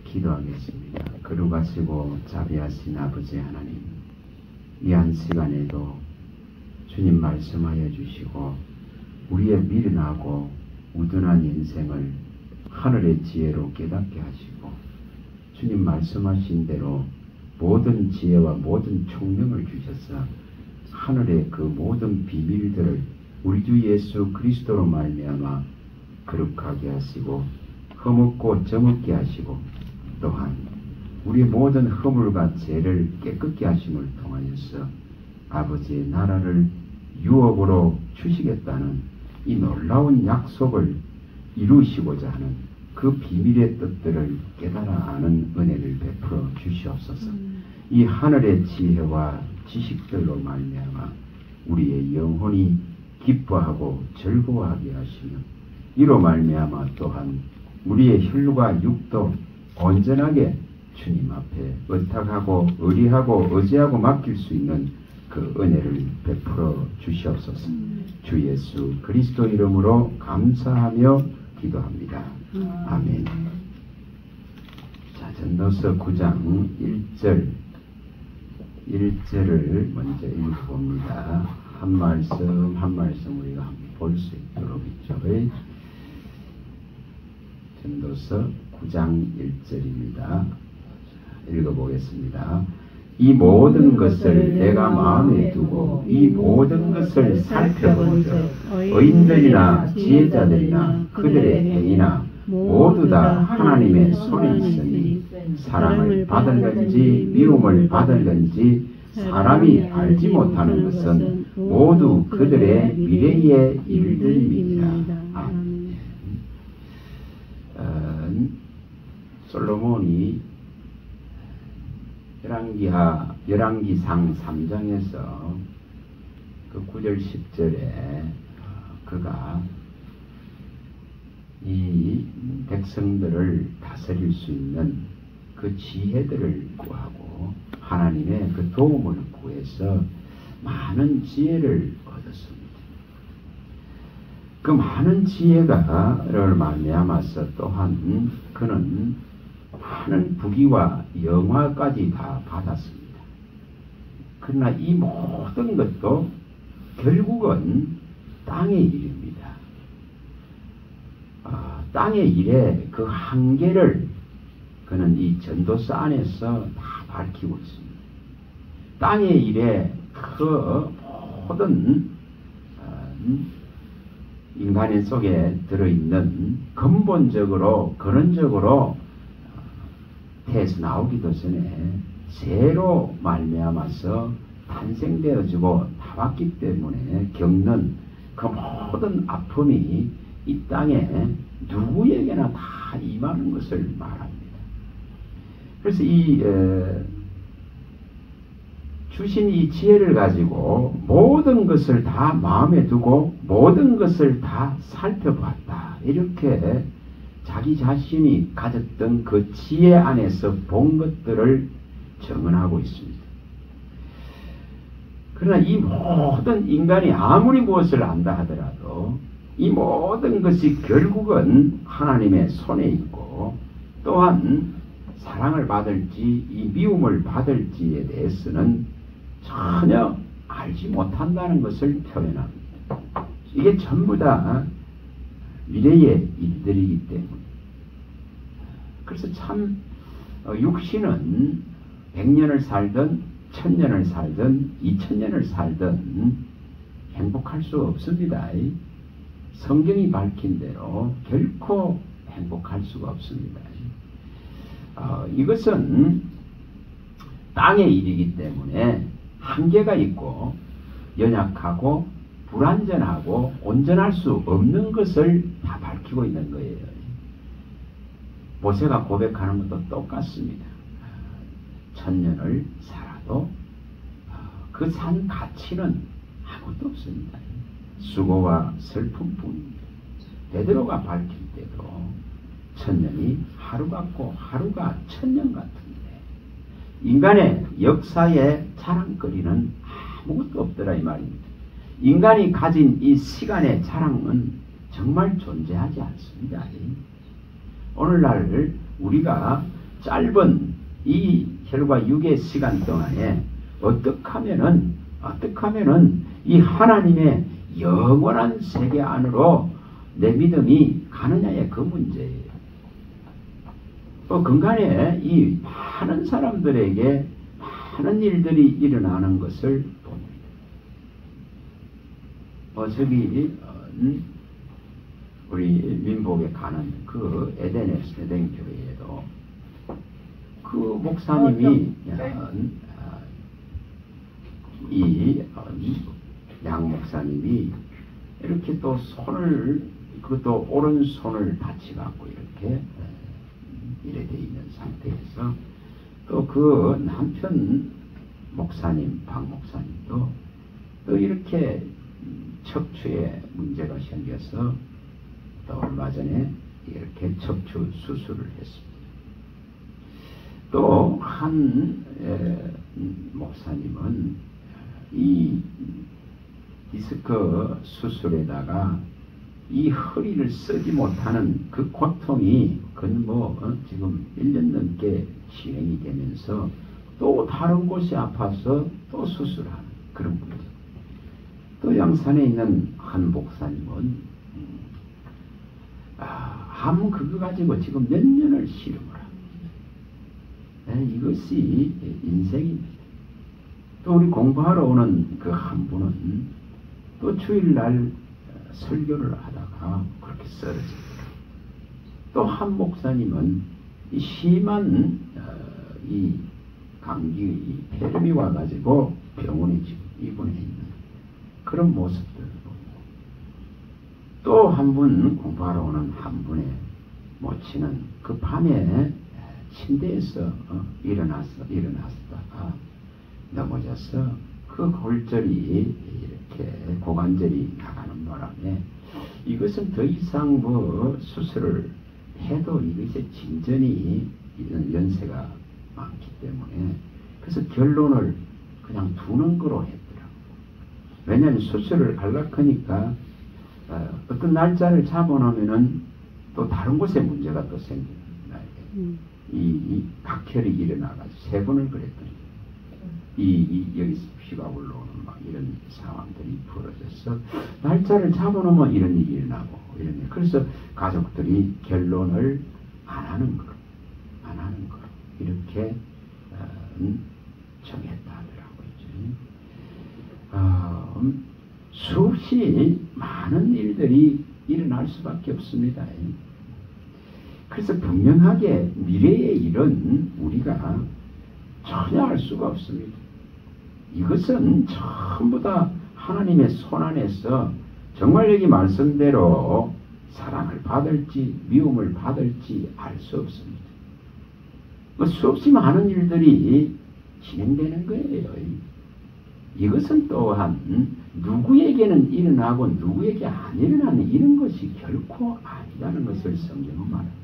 기도하겠습니다. 거룩하시고 자비하신 아버지 하나님, 이 한 시간에도 주님 말씀하여 주시고 우리의 미련하고 우둔한 인생을 하늘의 지혜로 깨닫게 하시고 주님 말씀하신 대로 모든 지혜와 모든 총명을 주셔서 하늘의 그 모든 비밀들을 우리 주 예수 그리스도로 말미암아 거룩하게 하시고 흠없고 정없게 하시고 또한 우리의 모든 허물과 죄를 깨끗게 하심을 통하여서 아버지의 나라를 유업으로 주시겠다는 이 놀라운 약속을 이루시고자 하는 그 비밀의 뜻들을 깨달아 아는 은혜를 베풀어 주시옵소서. 이 하늘의 지혜와 지식들로 말미암아 우리의 영혼이 기뻐하고 즐거워하게 하시며 이로 말미암아 또한 우리의 혈과 육도 온전하게 주님 앞에 의탁하고 의리하고 의지하고 맡길 수 있는 그 은혜를 베풀어 주시옵소서. 주 예수 그리스도 이름으로 감사하며 기도합니다. 아멘. 자, 전도서 9장 1절을 먼저 읽어봅니다. 한 말씀 한 말씀 우리가 한번 볼 수 있도록 있죠. 전도서 9장 1절입니다. 읽어보겠습니다. 이 모든 것을 내가 마음에 두고 이 모든 것을 살펴본즉 의인들이나 지혜자들이나 그들의 행위나 모두 다 하나님의 손에 있으니 사랑을 받을는지 미움을 받을는지 사람이 알지 못하는 것은 모두 그들의 미래의 일들입니다. 아멘. 솔로몬이 열왕기상 3장에서 그 9절 10절에 그가 이 백성들을 다스릴 수 있는 그 지혜들을 구하고 하나님의 그 도움을 구해서 많은 지혜를 얻었습니다. 그 많은 지혜가를 말미암아서 또한 그는 많은 부귀와 영화까지 다 받았습니다. 그러나 이 모든 것도 결국은 땅의 일입니다. 땅의 일의 그 한계를 그는 이 전도서 안에서 다 밝히고 있습니다. 땅의 일의 그 모든 인간의 속에 들어있는 근본적으로 근원적으로 태에서 나오기도 전에 죄로 말미암아서 탄생되어지고 나왔기 때문에 겪는 그 모든 아픔이 이 땅에 누구에게나 다 임하는 것을 말합니다. 그래서 이 주신 이 지혜를 가지고 모든 것을 다 마음에 두고 모든 것을 다 살펴봤다. 이렇게 자기 자신이 가졌던 그 지혜 안에서 본 것들을 증언하고 있습니다. 그러나 이 모든 인간이 아무리 무엇을 안다 하더라도 이 모든 것이 결국은 하나님의 손에 있고 또한 사랑을 받을지 이 미움을 받을지에 대해서는 전혀 알지 못한다는 것을 표현합니다. 이게 전부 다 미래의 일들이기 때문에. 그래서 참 육신은 100년을 살든 1000년을 살든 2000년을 살든 행복할 수 없습니다. 성경이 밝힌 대로 결코 행복할 수가 없습니다. 이것은 땅의 일이기 때문에 한계가 있고 연약하고 불완전하고 온전할 수 없는 것을 다 밝히고 있는 거예요. 모세가 고백하는 것도 똑같습니다. 1000년을 살아도 그 산 가치는 아무것도 없습니다. 수고와 슬픔뿐입니다. 베드로가 밝힐 때도 1000년이 하루 같고 하루가 1000년 같은데 인간의 역사의 자랑거리는 아무것도 없더라 이 말입니다. 인간이 가진 이 시간의 자랑은 정말 존재하지 않습니다. 오늘날 우리가 짧은 이 혈과 육의 시간 동안에 어떻게 하면은 이 하나님의 영원한 세계 안으로 내 믿음이 가느냐의 그 문제예요. 근간에 이 많은 사람들에게 많은 일들이 일어나는 것을 봅니다. 저기 우리 민복에 가는 그 에덴 교회에도 그 목사님이 양 목사님이 이렇게 또 손을 그것도 오른손을 다치갖고 이렇게 이래 돼 있는 상태에서 또 그 남편 목사님 박 목사님도 또 이렇게 척추에 문제가 생겨서 또 얼마 전에 이렇게 척추 수술을 했습니다. 또 한 목사님은 이 디스크 수술에다가 이 허리를 쓰지 못하는 그 고통이 지금 1년 넘게 진행이 되면서 또 다른 곳이 아파서 또 수술하는 그런 문제. 또 양산에 있는 한 목사님은 암 그거 가지고 지금 몇 년을 씨름을 합니다. 이것이 인생입니다. 또 우리 공부하러 오는 그 한 분은 또 주일날 설교를 하다가 그렇게 쓰러집니다. 또 한 목사님은 이 심한 이 감기 폐렴이 와가지고 병원에 지금 입원해 있는 그런 모습들을 보고 또 한 분 공부하러 오는 한 분의 모친은 그 밤에 침대에서 일어났다가 넘어져서 그 골절이 이렇게 고관절이 나가는 바람에 이것은 더 이상 수술을 해도 이것의 진전이 연세가 많기 때문에 그래서 결론을 그냥 두는 거로 했더라고요. 왜냐하면 수술을 하려고 하니까 어떤 날짜를 잡아놓으면은 또 다른 곳에 문제가 또 생기는 나에게 이 각혈이 일어나가지고 3번을 그랬더니 여기서 피가 올라오는 막 이런 상황들이 벌어져서 날짜를 잡아놓으면 이런 일이 일어나고 그래서 가족들이 결론을 안 하는 거로 이렇게 정했다 하더라고요. 수없이 많은 일들이 일어날 수밖에 없습니다. 그래서 분명하게 미래의 일은 우리가 전혀 알 수가 없습니다. 이것은 전부 다 하나님의 손안에서 정말 여기 말씀대로 사랑을 받을지 미움을 받을지 알 수 없습니다. 수없이 많은 일들이 진행되는 거예요. 이것은 또한 누구에게는 일어나고 누구에게 안 일어나는 이런 것이 결코 아니라는 것을 성경은 말합니다.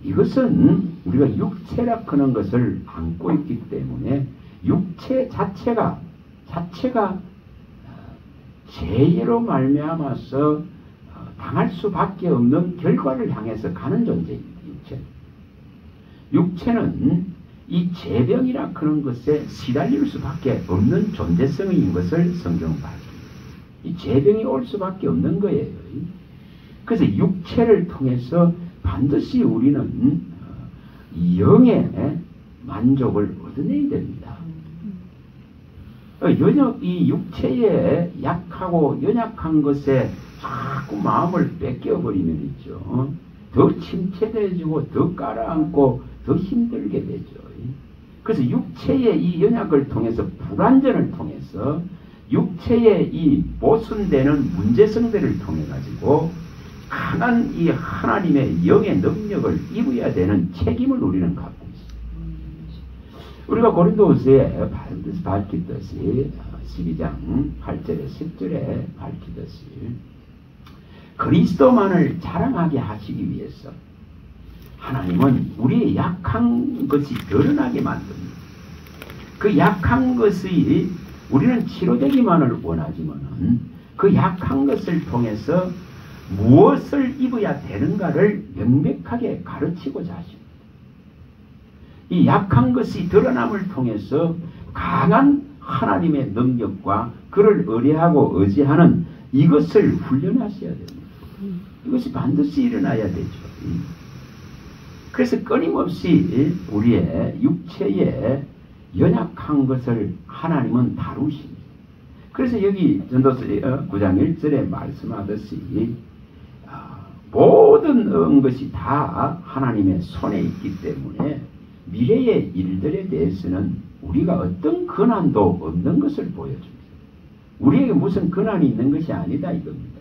이것은 우리가 육체라 하는 것을 안고 있기 때문에 육체 자체가 죄로 말미암아서 당할 수밖에 없는 결과를 향해서 가는 존재입니다. 육체는 이 죄병이라 그런 것에 시달릴 수밖에 없는 존재성인 것을 성경은 밝힙니다. 이 죄병이 올 수밖에 없는 거예요. 그래서 육체를 통해서 반드시 우리는 영의 만족을 얻어내야 됩니다. 이 육체에 약하고 연약한 것에 자꾸 마음을 뺏겨버리면 있죠. 더 침체되어지고 더 깔아앉고 더 힘들게 되죠. 그래서 육체의 이 연약을 통해서 불완전을 통해서 육체의 이 보순되는 문제성들을 통해 가지고 강한 이 하나님의 영의 능력을 입어야 되는 책임을 우리는 갖고 있습니다. 우리가 고린도후서에 밝히듯이 12장 8절에 10절에 밝히듯이 그리스도만을 자랑하게 하시기 위해서 하나님은 우리의 약한 것이 드러나게 만듭니다. 그 약한 것이 우리는 치료되기만을 원하지만 그 약한 것을 통해서 무엇을 입어야 되는가를 명백하게 가르치고자 하십니다. 이 약한 것이 드러남을 통해서 강한 하나님의 능력과 그를 의뢰하고 의지하는 이것을 훈련하셔야 됩니다. 이것이 반드시 일어나야 되죠. 그래서 끊임없이 우리의 육체의 연약한 것을 하나님은 다루십니다. 그래서 여기 전도서 9장 1절에 말씀하듯이 모든 것이 다 하나님의 손에 있기 때문에 미래의 일들에 대해서는 우리가 어떤 근한도 없는 것을 보여줍니다. 우리에게 무슨 근한이 있는 것이 아니다 이겁니다.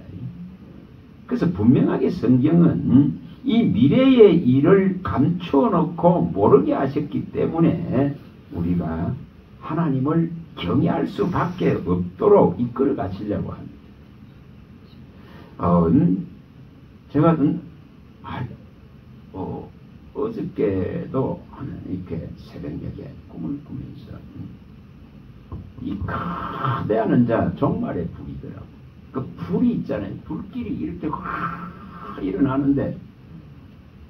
그래서 분명하게 성경은 이 미래의 일을 감추어 놓고 모르게 하셨기 때문에 우리가 하나님을 경외할 수밖에 없도록 이끌어 가시려고 합니다. 제가 어저께도 이렇게 새벽녘에 꿈을 꾸면서 이 거대한 종말의 불이더라고. 그 불이 있잖아요. 불길이 이렇게 확 일어나는데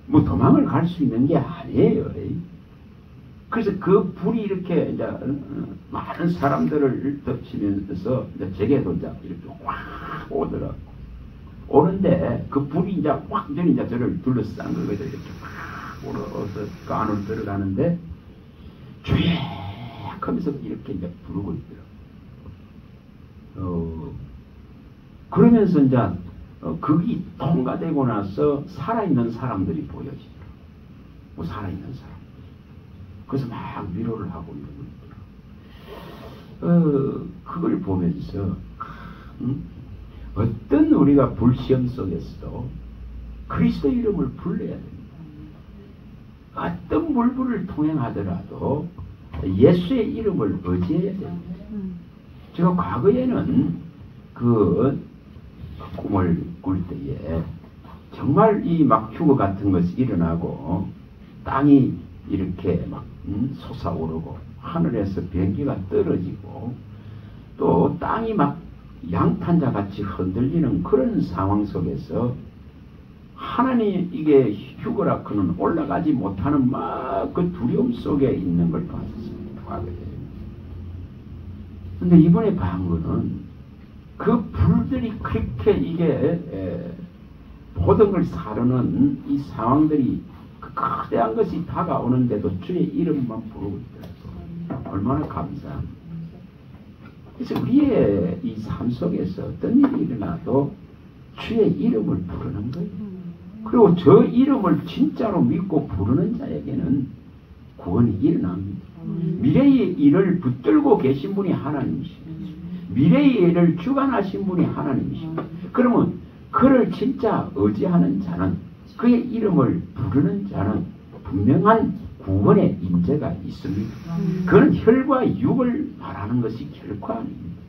뭐 도망을 갈 수 있는 게 아니에요. 그래서 그 불이 이렇게 이제 많은 사람들을 덮치면서 제게도 이제 이렇게 확 오더라고. 오는데 그 불이 이제 완전히 이제 저를 둘러싼 거거든요. 이렇게 확 올라서 그 안으로 들어가는데 쭉 하면서 이렇게 이제 부르고 있더라고. 그러면서 이제 거기 통과되고 나서 살아있는 사람들이 보여지더라고. 뭐 살아있는 사람. 그래서 막 위로를 하고 이러고 있더라고. 그걸 보면서 어떤 우리가 불시험 속에서도 그리스도 이름을 불러야 됩니다. 어떤 물불을 통행하더라도 예수의 이름을 의지해야 됩니다. 제가 과거에는 그 꿈을 꿀 때에 정말 이 막 휴거 같은 것이 일어나고 땅이 이렇게 막 솟아오르고 하늘에서 비행기가 떨어지고 또 땅이 막 양탄자 같이 흔들리는 그런 상황 속에서 하나님 이게 휴거라크는 올라가지 못하는 막 그 두려움 속에 있는 걸 봤습니다. 과거에. 근데 이번에 방문은 그 불들이 그렇게 이게 모든 걸 사르는 이 상황들이 그 거대한 것이 다가오는데도 주의 이름만 부르고 있더라고요. 얼마나 감사합니다. 그래서 우리의 이 삶 속에서 어떤 일이 일어나도 주의 이름을 부르는 거예요. 그리고 저 이름을 진짜로 믿고 부르는 자에게는 구원이 일어납니다. 미래의 일을 붙들고 계신 분이 하나님이십니다. 미래의 일을 주관하신 분이 하나님이십니다. 그러면 그를 진짜 의지하는 자는 그의 이름을 부르는 자는 분명한 구원의 임재가 있습니다. 그는 혈과 육을 말하는 것이 결코 아닙니다.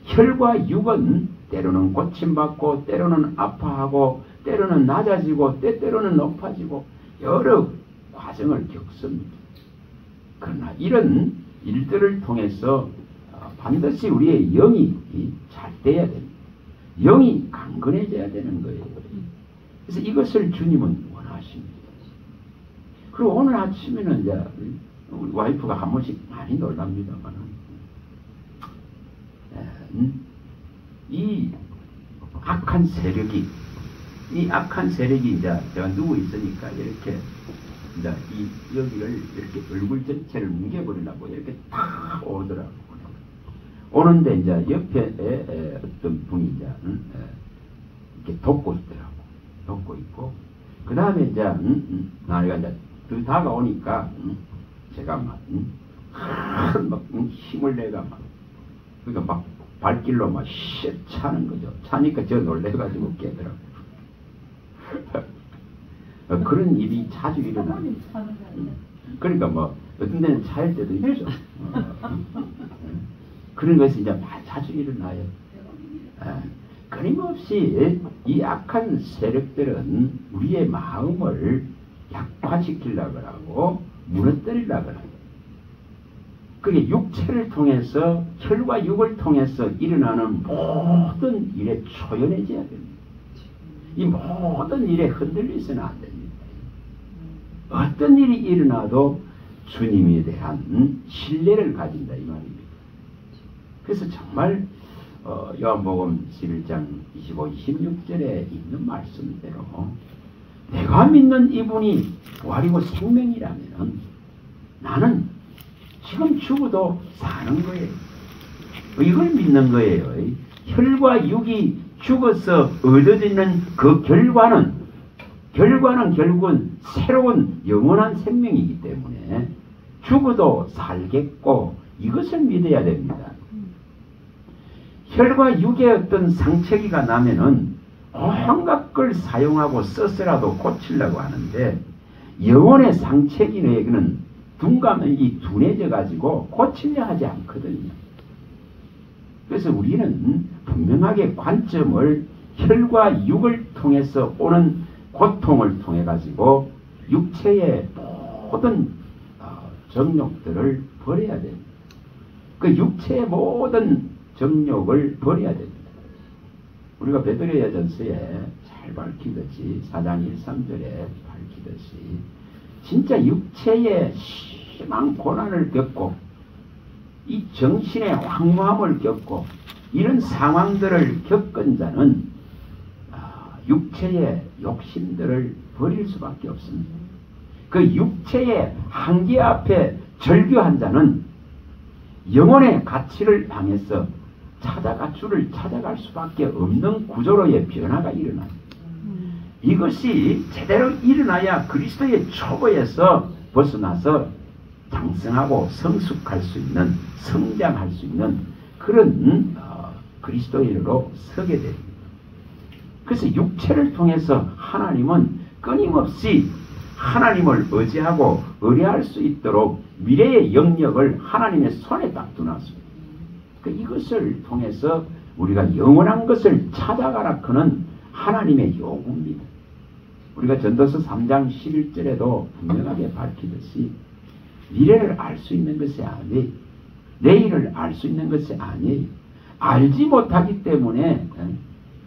혈과 육은 때로는 고침받고 때로는 아파하고 때로는 낮아지고 때때로는 높아지고 여러 과정을 겪습니다. 그러나 이런 일들을 통해서 반드시 우리의 영이 잘 돼야 됩니다. 영이 강건해져야 되는 거예요. 그래서 이것을 주님은 원하십니다. 그리고 오늘 아침에는 이제 우리 와이프가 한 번씩 많이 놀랍니다만 이 악한 세력이 이제 제가 누워 있으니까 이렇게 이제 여기를 이렇게 얼굴 전체를 뭉개버리려고 이렇게 탁 오더라고. 오는데 이제 옆에 어떤 분이 이제 이렇게 돕고 있더라고. 돕고 있고 그 다음에 이제 나이가 이제 더 다가오니까 제가 막 힘을 내가 막 그러니까 막 발길로 막 차는 거죠. 차니까 저 놀래가지고 깨더라고. 그런 일이 자주 일어납니다. 그러니까 뭐 어떤 데는 차일 때도 있죠. 그런 것이 이제 자주 일어나요. 끊임없이 이 악한 세력들은 우리의 마음을 약화시키려고 하고 무너뜨리려고 하고 그게 육체를 통해서 혈과 육을 통해서 일어나는 모든 일에 초연해져야 됩니다. 이 모든 일에 흔들리서는 안 됩니다. 어떤 일이 일어나도 주님에 대한 신뢰를 가진다 이 말입니다. 그래서 정말 요한복음 11장 25, 26절에 있는 말씀대로 내가 믿는 이분이 부활이고 생명이라면 나는 지금 죽어도 사는 거예요. 이걸 믿는 거예요. 혈과 육이 죽어서 얻어지는 그 결과는 결국은 새로운 영원한 생명이기 때문에 죽어도 살겠고 이것을 믿어야 됩니다. 혈과 육의 어떤 상처기가 나면은 온갖 걸 사용하고 써서라도 고치려고 하는데 영혼의 상처기는 둔감이 둔해져 가지고 고치려 하지 않거든요. 그래서 우리는 분명하게 관점을 혈과 육을 통해서 오는 고통을 통해 가지고 육체의 모든 정욕들을 버려야 됩니다. 그 육체의 모든 정욕을 버려야 됩니다. 우리가 베드로야전서에 잘 밝히듯이 4장 1, 3절에 밝히듯이 진짜 육체의 심한 고난을 겪고 이 정신의 황무함을 겪고 이런 상황들을 겪은 자는 육체의 욕심들을 버릴 수밖에 없습니다. 그 육체의 한계 앞에 절규한 자는 영혼의 가치를 향해서 주를 찾아갈 수밖에 없는 구조로의 변화가 일어나요. 이것이 제대로 일어나야 그리스도의 초보에서 벗어나서 장성하고 성숙할 수 있는, 성장할 수 있는 그런 그리스도인으로 서게 됩니다. 그래서 육체를 통해서 하나님은 끊임없이 하나님을 의지하고 의뢰할 수 있도록 미래의 영역을 하나님의 손에 딱 두놨습니다. 이것을 통해서 우리가 영원한 것을 찾아가라 하는 하나님의 요구입니다. 우리가 전도서 3장 11절에도 분명하게 밝히듯이 미래를 알 수 있는 것이 아니에요. 내일을 알 수 있는 것이 아니에요. 알지 못하기 때문에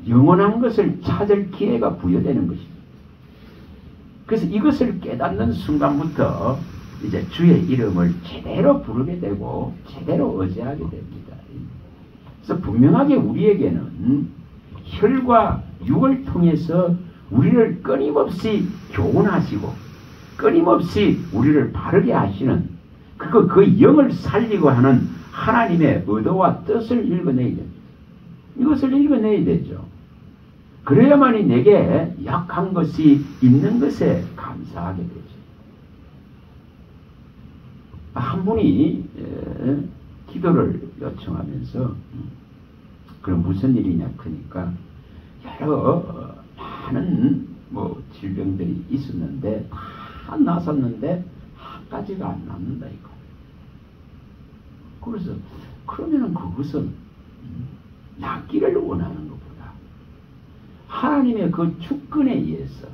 영원한 것을 찾을 기회가 부여되는 것입니다. 그래서 이것을 깨닫는 순간부터 이제 주의 이름을 제대로 부르게 되고 제대로 의지하게 됩니다. 그래서 분명하게 우리에게는 혈과 육을 통해서 우리를 끊임없이 교훈하시고 끊임없이 우리를 바르게 하시는 그 영을 살리고 하는 하나님의 의도와 뜻을 읽어내야 됩니다. 이것을 읽어내야 되죠. 그래야만이 내게 약한 것이 있는 것에 감사하게 되죠. 한 분이 기도를 요청하면서 그럼 무슨 일이냐 하니까 여러 많은 질병들이 있었는데 다 나섰는데 한 가지가 안 남는다 이거. 그래서 그러면은 그것은 낫기를 원하는 것보다 하나님의 그 주권에 의해서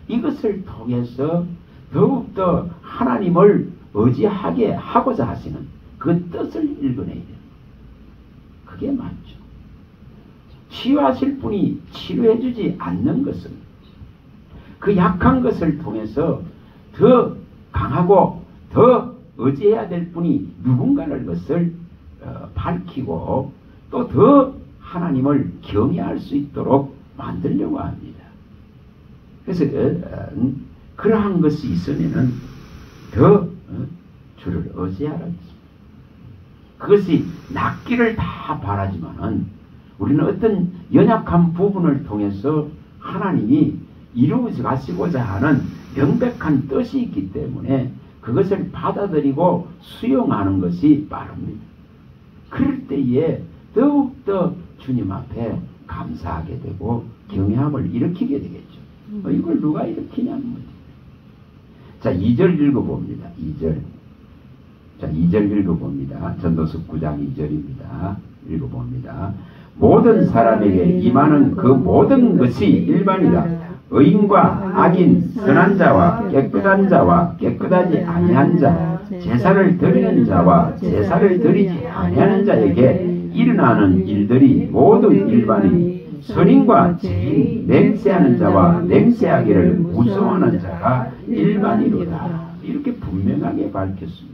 이것을 통해서 더욱더 하나님을 의지하게 하고자 하시는 그 뜻을 읽어내야 돼요. 그게 맞죠. 치유하실 분이 치료해주지 않는 것은 그 약한 것을 통해서 더 강하고 더 의지해야 될 분이 누군가를 것을 밝히고 또 더 하나님을 경외할 수 있도록 만들려고 합니다. 그래서 그러한 것이 있으면은 더 주를 의지하라. 그것이 낫기를 다 바라지만은 우리는 어떤 연약한 부분을 통해서 하나님이 이루어 가시고자 하는 명백한 뜻이 있기 때문에 그것을 받아들이고 수용하는 것이 빠릅니다. 그럴 때에 더욱더 주님 앞에 감사하게 되고 경외함을 일으키게 되겠죠. 이걸 누가 일으키냐는 거죠. 자, 2절 읽어봅니다. 2절. 자, 2절 읽어봅니다. 전도서 9장 2절입니다. 읽어봅니다. 모든 사람에게 임하는 그 모든 것이 일반이다. 의인과 악인, 선한 자와 깨끗한 자와 깨끗하지 아니한 자, 제사를 드리는 자와 제사를 드리지 아니하는 자에게 일어나는 일들이 모두 일반이니 선인과 죄인, 맹세하는 자와 맹세하기를 무서워하는 자가 일반이로다. 이렇게 분명하게 밝혔습니다.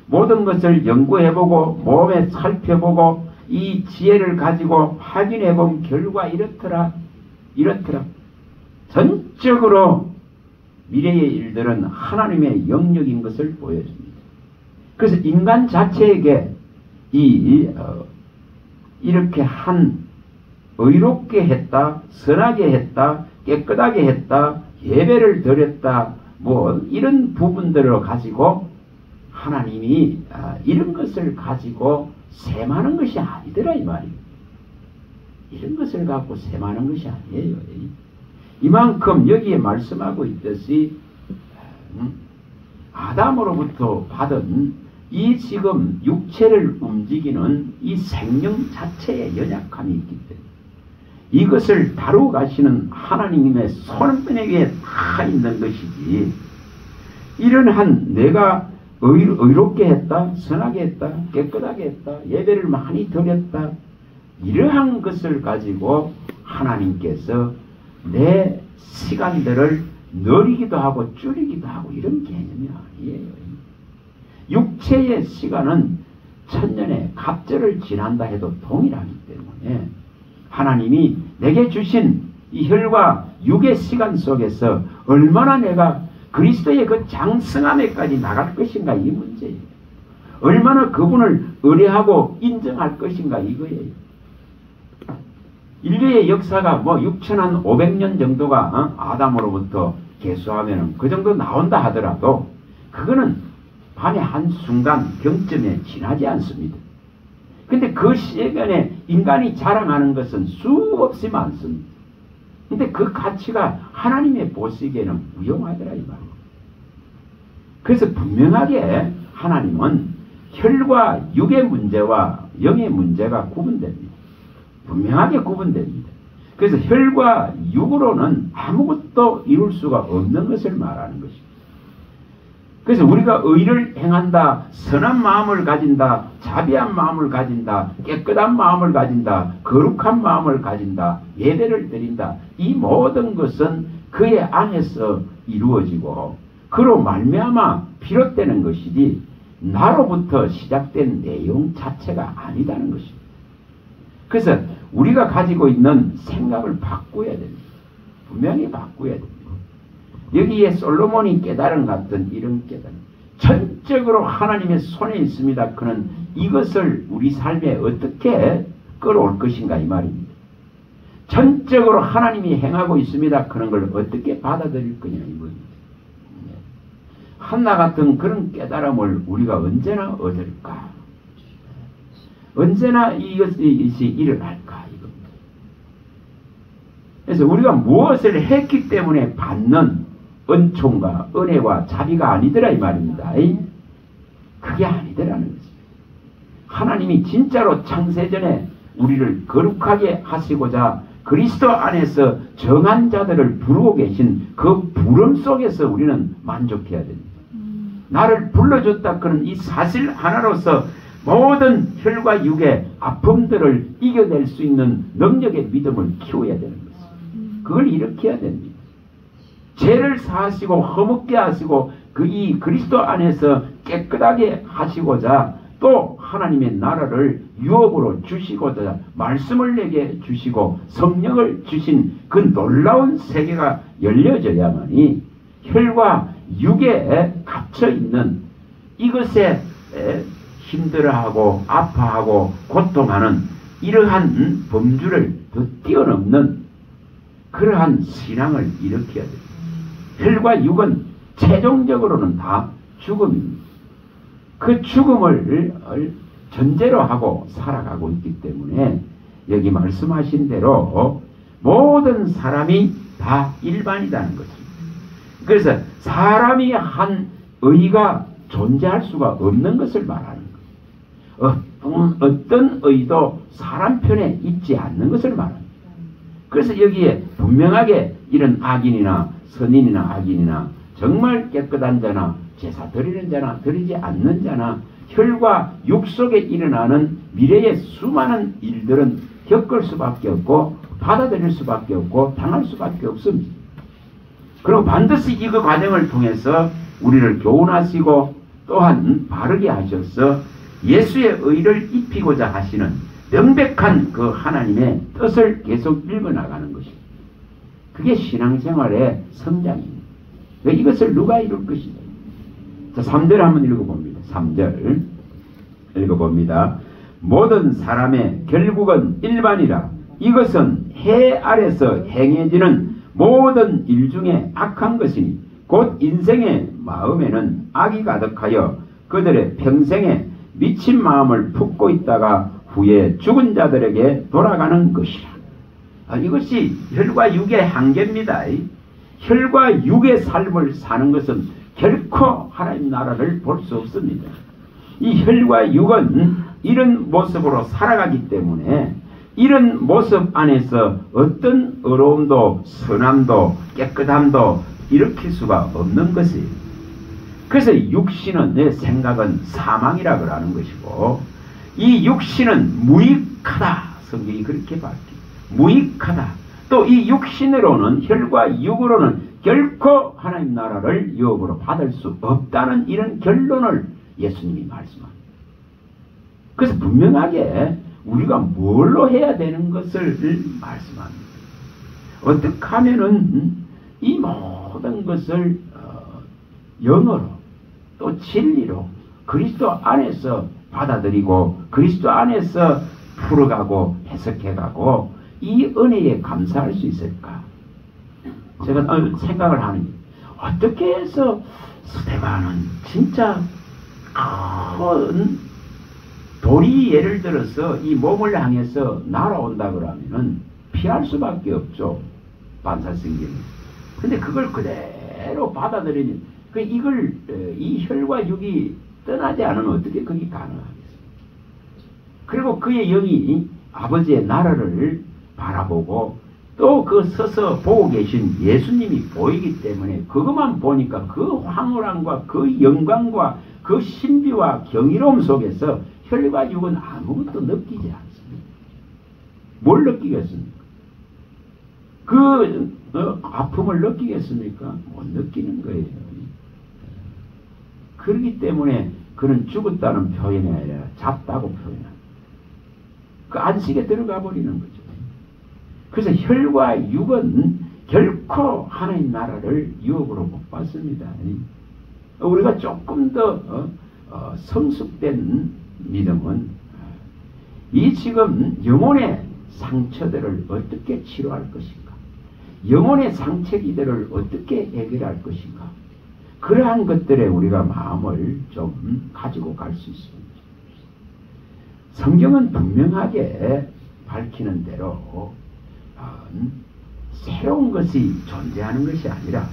모든 것을 연구해보고 몸에 살펴보고 이 지혜를 가지고 확인해본 결과 이렇더라. 전적으로 미래의 일들은 하나님의 영역인 것을 보여줍니다. 그래서 인간 자체에게 이렇게 의롭게 했다, 선하게 했다, 깨끗하게 했다, 예배를 드렸다, 이런 부분들을 가지고 하나님이 이런 것을 가지고 셈하는 것이 아니더라 이 말입니다. 이런 것을 갖고 셈하는 것이 아니에요. 이만큼 여기에 말씀하고 있듯이 아담으로부터 받은 이 지금 육체를 움직이는 이 생명 자체의 연약함이 있기 때문에 이것을 다루고 가시는 하나님의 손바닥에 다 있는 것이지, 이런 내가 의롭게 했다, 선하게 했다, 깨끗하게 했다, 예배를 많이 드렸다, 이러한 것을 가지고 하나님께서 내 시간들을 늘리기도 하고 줄이기도 하고 이런 개념이 아니에요. 육체의 시간은 천년의 갑절을 지난다 해도 동일하기 때문에 하나님이 내게 주신 이 혈과 육의 시간 속에서 얼마나 내가 그리스도의 그 장성함에까지 나갈 것인가 이 문제예요. 얼마나 그분을 의뢰하고 인정할 것인가 이거예요. 인류의 역사가 6,500년 정도가 아담으로부터 계수하면 그 정도 나온다 하더라도 그거는 밤의 한순간 경점에 지나지 않습니다. 근데 그 시간에 인간이 자랑하는 것은 수없이 많습니다. 근데 그 가치가 하나님의 보시기에는 무용하더라 이 말이에요. 그래서 분명하게 하나님은 혈과 육의 문제와 영의 문제가 구분됩니다. 분명하게 구분됩니다. 그래서 혈과 육으로는 아무것도 이룰 수가 없는 것을 말하는 것입니다. 그래서 우리가 의를 행한다, 선한 마음을 가진다, 자비한 마음을 가진다, 깨끗한 마음을 가진다, 거룩한 마음을 가진다, 예배를 드린다, 이 모든 것은 그의 안에서 이루어지고 그로 말미암아 비롯되는 것이지 나로부터 시작된 내용 자체가 아니다는 것입니다. 그래서 우리가 가지고 있는 생각을 바꿔야 됩니다. 분명히 바꿔야 됩니다. 여기에 솔로몬이 깨달은 같은 이런 깨달음, 전적으로 하나님의 손에 있습니다. 그는 이것을 우리 삶에 어떻게 끌어올 것인가 이 말입니다. 전적으로 하나님이 행하고 있습니다. 그런 걸 어떻게 받아들일 거냐 이겁니다. 한나 같은 그런 깨달음을 우리가 언제나 얻을까? 언제나 이것이 일어날까 이겁니다. 그래서 우리가 무엇을 했기 때문에 받는 은총과 은혜와 자비가 아니더라 이 말입니다. 그게 아니더라는 것입니다. 하나님이 진짜로 창세전에 우리를 거룩하게 하시고자 그리스도 안에서 정한 자들을 부르고 계신 그 부름 속에서 우리는 만족해야 됩니다. 나를 불러줬다 그런 이 사실 하나로서 모든 혈과 육의 아픔들을 이겨낼 수 있는 능력의 믿음을 키워야 되는 것입니다. 그걸 일으켜야 됩니다. 죄를 사하시고 허물게 하시고 이 그리스도 안에서 깨끗하게 하시고자 또 하나님의 나라를 유업으로 주시고자 말씀을 내게 주시고 성령을 주신 그 놀라운 세계가 열려져야만이 혈과 육에 갇혀있는 이것에 힘들어하고 아파하고 고통하는 이러한 범주를 더 뛰어넘는 그러한 신앙을 일으켜야 됩니다. 혈과 육은 최종적으로는 다 죽음입니다. 그 죽음을 전제로 하고 살아가고 있기 때문에 여기 말씀하신 대로 모든 사람이 다 일반이라는 것입니다. 그래서 사람이 한 의가 존재할 수가 없는 것을 말하는 거예요. 어떤 의도 사람 편에 있지 않는 것을 말합니다. 그래서 여기에 분명하게 이런 악인이나 선인이나 악인이나 정말 깨끗한 자나 제사 드리는 자나 드리지 않는 자나 혈과 육 속에 일어나는 미래의 수많은 일들은 겪을 수밖에 없고 받아들일 수밖에 없고 당할 수밖에 없습니다. 그리고 반드시 이 그 과정을 통해서 우리를 교훈하시고 또한 바르게 하셔서 예수의 의를 입히고자 하시는 명백한 그 하나님의 뜻을 계속 읽어나가는 것입니다. 그게 신앙생활의 성장입니다. 이것을 누가 이룰 것이냐. 자, 3절 한번 읽어봅니다. 3절 읽어봅니다. 모든 사람의 결국은 일반이라. 이것은 해 아래서 행해지는 모든 일 중에 악한 것이니 곧 인생의 마음에는 악이 가득하여 그들의 평생에 미친 마음을 품고 있다가 후에 죽은 자들에게 돌아가는 것이라. 이것이 혈과 육의 한계입니다. 혈과 육의 삶을 사는 것은 결코 하나님 나라를 볼 수 없습니다. 이 혈과 육은 이런 모습으로 살아가기 때문에 이런 모습 안에서 어떤 의로움도 선함도 깨끗함도 일으킬 수가 없는 것이에요. 그래서 육신은 내 생각은 사망이라 그러는 것이고 이 육신은 무익하다. 성경이 그렇게 밝힙니다. 무익하다. 또 이 육신으로는 혈과 육으로는 결코 하나님 나라를 유업으로 받을 수 없다는 이런 결론을 예수님이 말씀합니다. 그래서 분명하게 우리가 뭘로 해야 되는 것을 말씀합니다. 어떻게 하면은 이 모든 것을 영어로 또 진리로 그리스도 안에서 받아들이고 그리스도 안에서 풀어가고 해석해가고 이 은혜에 감사할 수 있을까? 제가 생각을 하는 게 어떻게 해서 스데반은 진짜 큰 돌이 예를 들어서 이 몸을 향해서 날아온다 그러면은 피할 수밖에 없죠. 반사성경이. 근데 그걸 그대로 받아들이는 이걸 이 혈과 육이 떠나지 않으면 어떻게 그게 가능하겠습니까? 그리고 그의 영이 아버지의 나라를 바라보고 또 그 서서 보고 계신 예수님이 보이기 때문에 그것만 보니까 그 황홀함과 그 영광과 그 신비와 경이로움 속에서 혈과 육은 아무것도 느끼지 않습니다. 뭘 느끼겠습니까? 그 아픔을 느끼겠습니까? 못 느끼는 거예요. 그렇기 때문에 그는 죽었다는 표현이 아니라 잡다고 표현합니다. 그 안식에 들어가 버리는 거죠. 그래서 혈과 육은 결코 하나님 나라를 유업으로 못 받습니다. 우리가 조금 더 성숙된 믿음은 이 지금 영혼의 상처들을 어떻게 치료할 것인가, 영혼의 상처기들을 어떻게 해결할 것인가, 그러한 것들에 우리가 마음을 좀 가지고 갈 수 있습니다. 성경은 분명하게 밝히는 대로 새로운 것이 존재하는 것이 아니라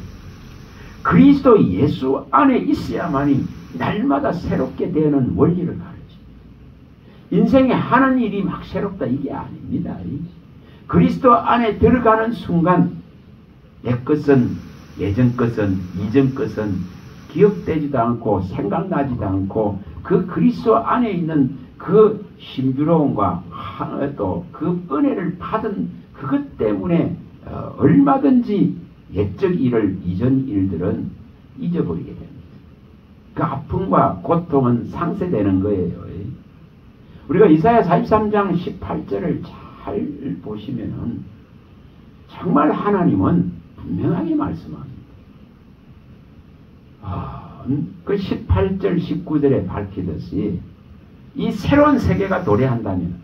그리스도 예수 안에 있어야만이 날마다 새롭게 되는 원리를 가르칩니다. 인생에 하는 일이 막 새롭다 이게 아닙니다. 그리스도 안에 들어가는 순간 내 것은 예전 것은 이전 것은 기억되지도 않고 생각나지도 않고 그 그리스도 안에 있는 그 신비로움과 또 그 은혜를 받은 그것 때문에 얼마든지 옛적 일을 이전 일들은 잊어버리게 됩니다. 그 아픔과 고통은 상쇄되는 거예요. 우리가 이사야 43장 18절을 잘 보시면은 정말 하나님은 분명하게 말씀합니다. 그 18절 19절에 밝히듯이 이 새로운 세계가 도래한다면,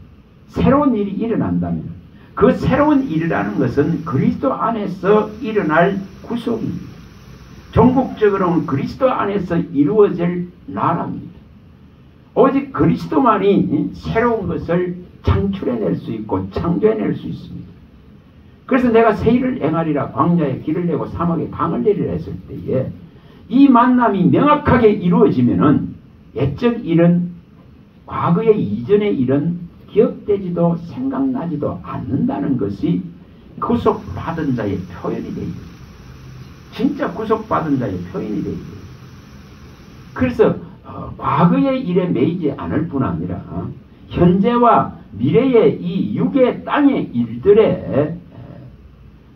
새로운 일이 일어난다면 그 새로운 일이라는 것은 그리스도 안에서 일어날 구속입니다. 종국적으로는 그리스도 안에서 이루어질 나라입니다. 오직 그리스도만이 새로운 것을 창출해낼 수 있고 창조해낼 수 있습니다. 그래서 내가 새 일을 행하리라 광야에 길을 내고 사막에 강을 내리라 했을 때에 이 만남이 명확하게 이루어지면은 옛적 일은 과거의 이전의 일은 기억되지도 생각나지도 않는다는 것이 구속받은 자의 표현이 되죠. 진짜 구속받은 자의 표현이 되죠. 그래서 과거의 일에 매이지 않을 뿐 아니라 현재와 미래의 이 육의 땅의 일들에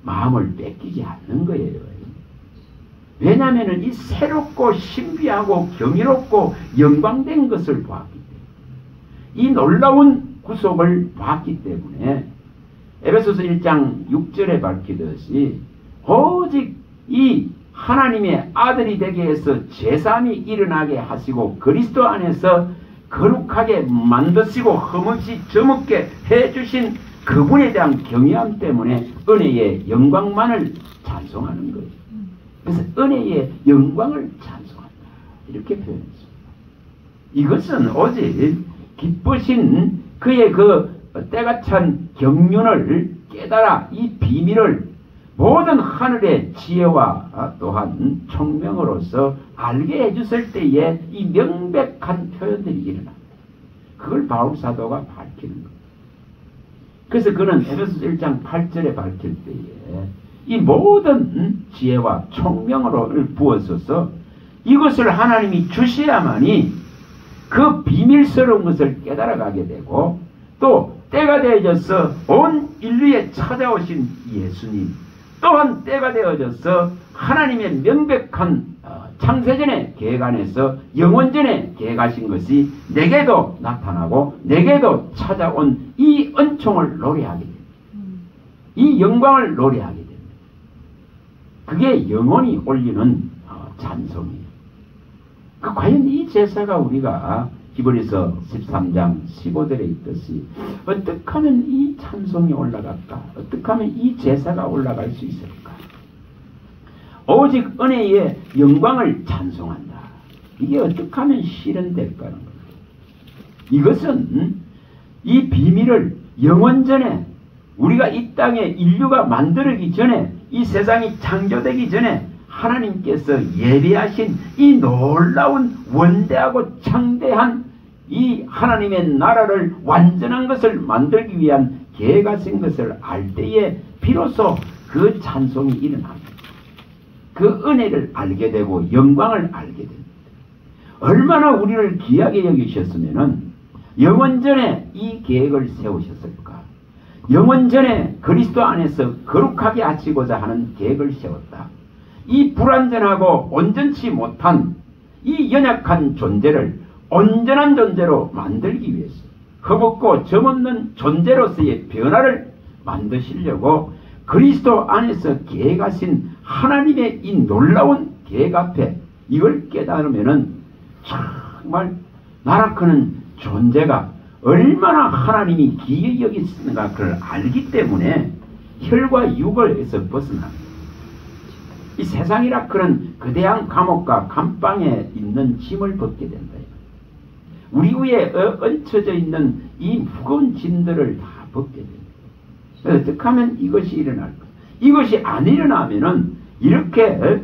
마음을 뺏기지 않는 거예요. 왜냐하면 이 새롭고 신비하고 경이롭고 영광된 것을 보았기 때문에, 이 놀라운 구속을 봤기 때문에 에베소서 1장 6절에 밝히듯이 오직 이 하나님의 아들이 되게 해서 제사함이 일어나게 하시고 그리스도 안에서 거룩하게 만드시고 흠없이 점없게 해주신 그분에 대한 경외함 때문에 은혜의 영광만을 찬송하는 거예요. 그래서 은혜의 영광을 찬송한다, 이렇게 표현했습니다. 이것은 오직 기쁘신 그의 그 때가 찬 경륜을 깨달아 이 비밀을 모든 하늘의 지혜와 또한 총명으로서 알게 해주실 때에 이 명백한 표현들이 일어납니다. 그걸 바울 사도가 밝히는 겁니다. 그래서 그는 에베소서 1장 8절에 밝힐 때에 이 모든 지혜와 총명을 부어서서 이것을 하나님이 주셔야만이 그 비밀스러운 것을 깨달아가게 되고, 또 때가 되어져서 온 인류에 찾아오신 예수님, 또한 때가 되어져서 하나님의 명백한 창세전의 계획 안에서 영원전에 계획하신 것이 내게도 나타나고 내게도 찾아온 이 은총을 노래하게 됩니다. 이 영광을 노래하게 됩니다. 그게 영원히 올리는 찬송이에요. 과연 이 제사가 우리가 히브리서 13장 15절에 있듯이 어떻게 하면 이 찬송이 올라갈까? 어떻게 하면 이 제사가 올라갈 수 있을까? 오직 은혜의 영광을 찬송한다. 이게 어떻게 하면 실현될까는 겁니다. 이것은 이 비밀을 영원전에, 우리가 이 땅에 인류가 만들기 전에, 이 세상이 창조되기 전에 하나님께서 예비하신 이 놀라운 원대하고 창대한 이 하나님의 나라를 완전한 것을 만들기 위한 계획하신 것을 알 때에 비로소 그 찬송이 일어납니다. 그 은혜를 알게 되고 영광을 알게 됩니다. 얼마나 우리를 귀하게 여기셨으면은 영원전에 이 계획을 세우셨을까? 영원전에 그리스도 안에서 거룩하게 하시고자 하는 계획을 세웠다. 이 불완전하고 온전치 못한 이 연약한 존재를 온전한 존재로 만들기 위해서, 흠없고 점없는 존재로서의 변화를 만드시려고 그리스도 안에서 계획하신 하나님의 이 놀라운 계획 앞에 이걸 깨달으면은 정말 나라크는 존재가 얼마나 하나님이 기이하게 여기시는가 그걸 알기 때문에 혈과 육을에서 벗어납니다. 이 세상이라 그런 거대한 감옥과 감방에 있는 짐을 벗게 된다. 우리 위에 얹혀져 있는 이 무거운 짐들을 다 벗게 됩니다. 어떻게 하면 이것이 일어날까? 이것이 안 일어나면은 이렇게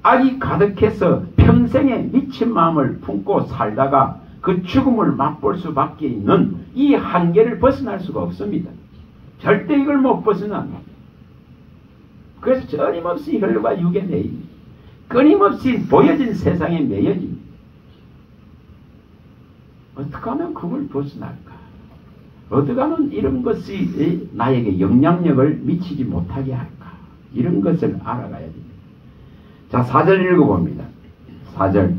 악이 가득해서 평생에 미친 마음을 품고 살다가 그 죽음을 맛볼 수밖에 있는 이 한계를 벗어날 수가 없습니다. 절대 이걸 못 벗어납니다. 그래서 끊임없이 혈과 육에 매입니다. 끊임없이 보여진 세상에 매여집니다. 어떻게 하면 그걸 벗어날까? 어떻게 하면 이런 것이 나에게 영향력을 미치지 못하게 할까? 이런 것을 알아가야 됩니다. 자, 4절 읽어봅니다. 4절,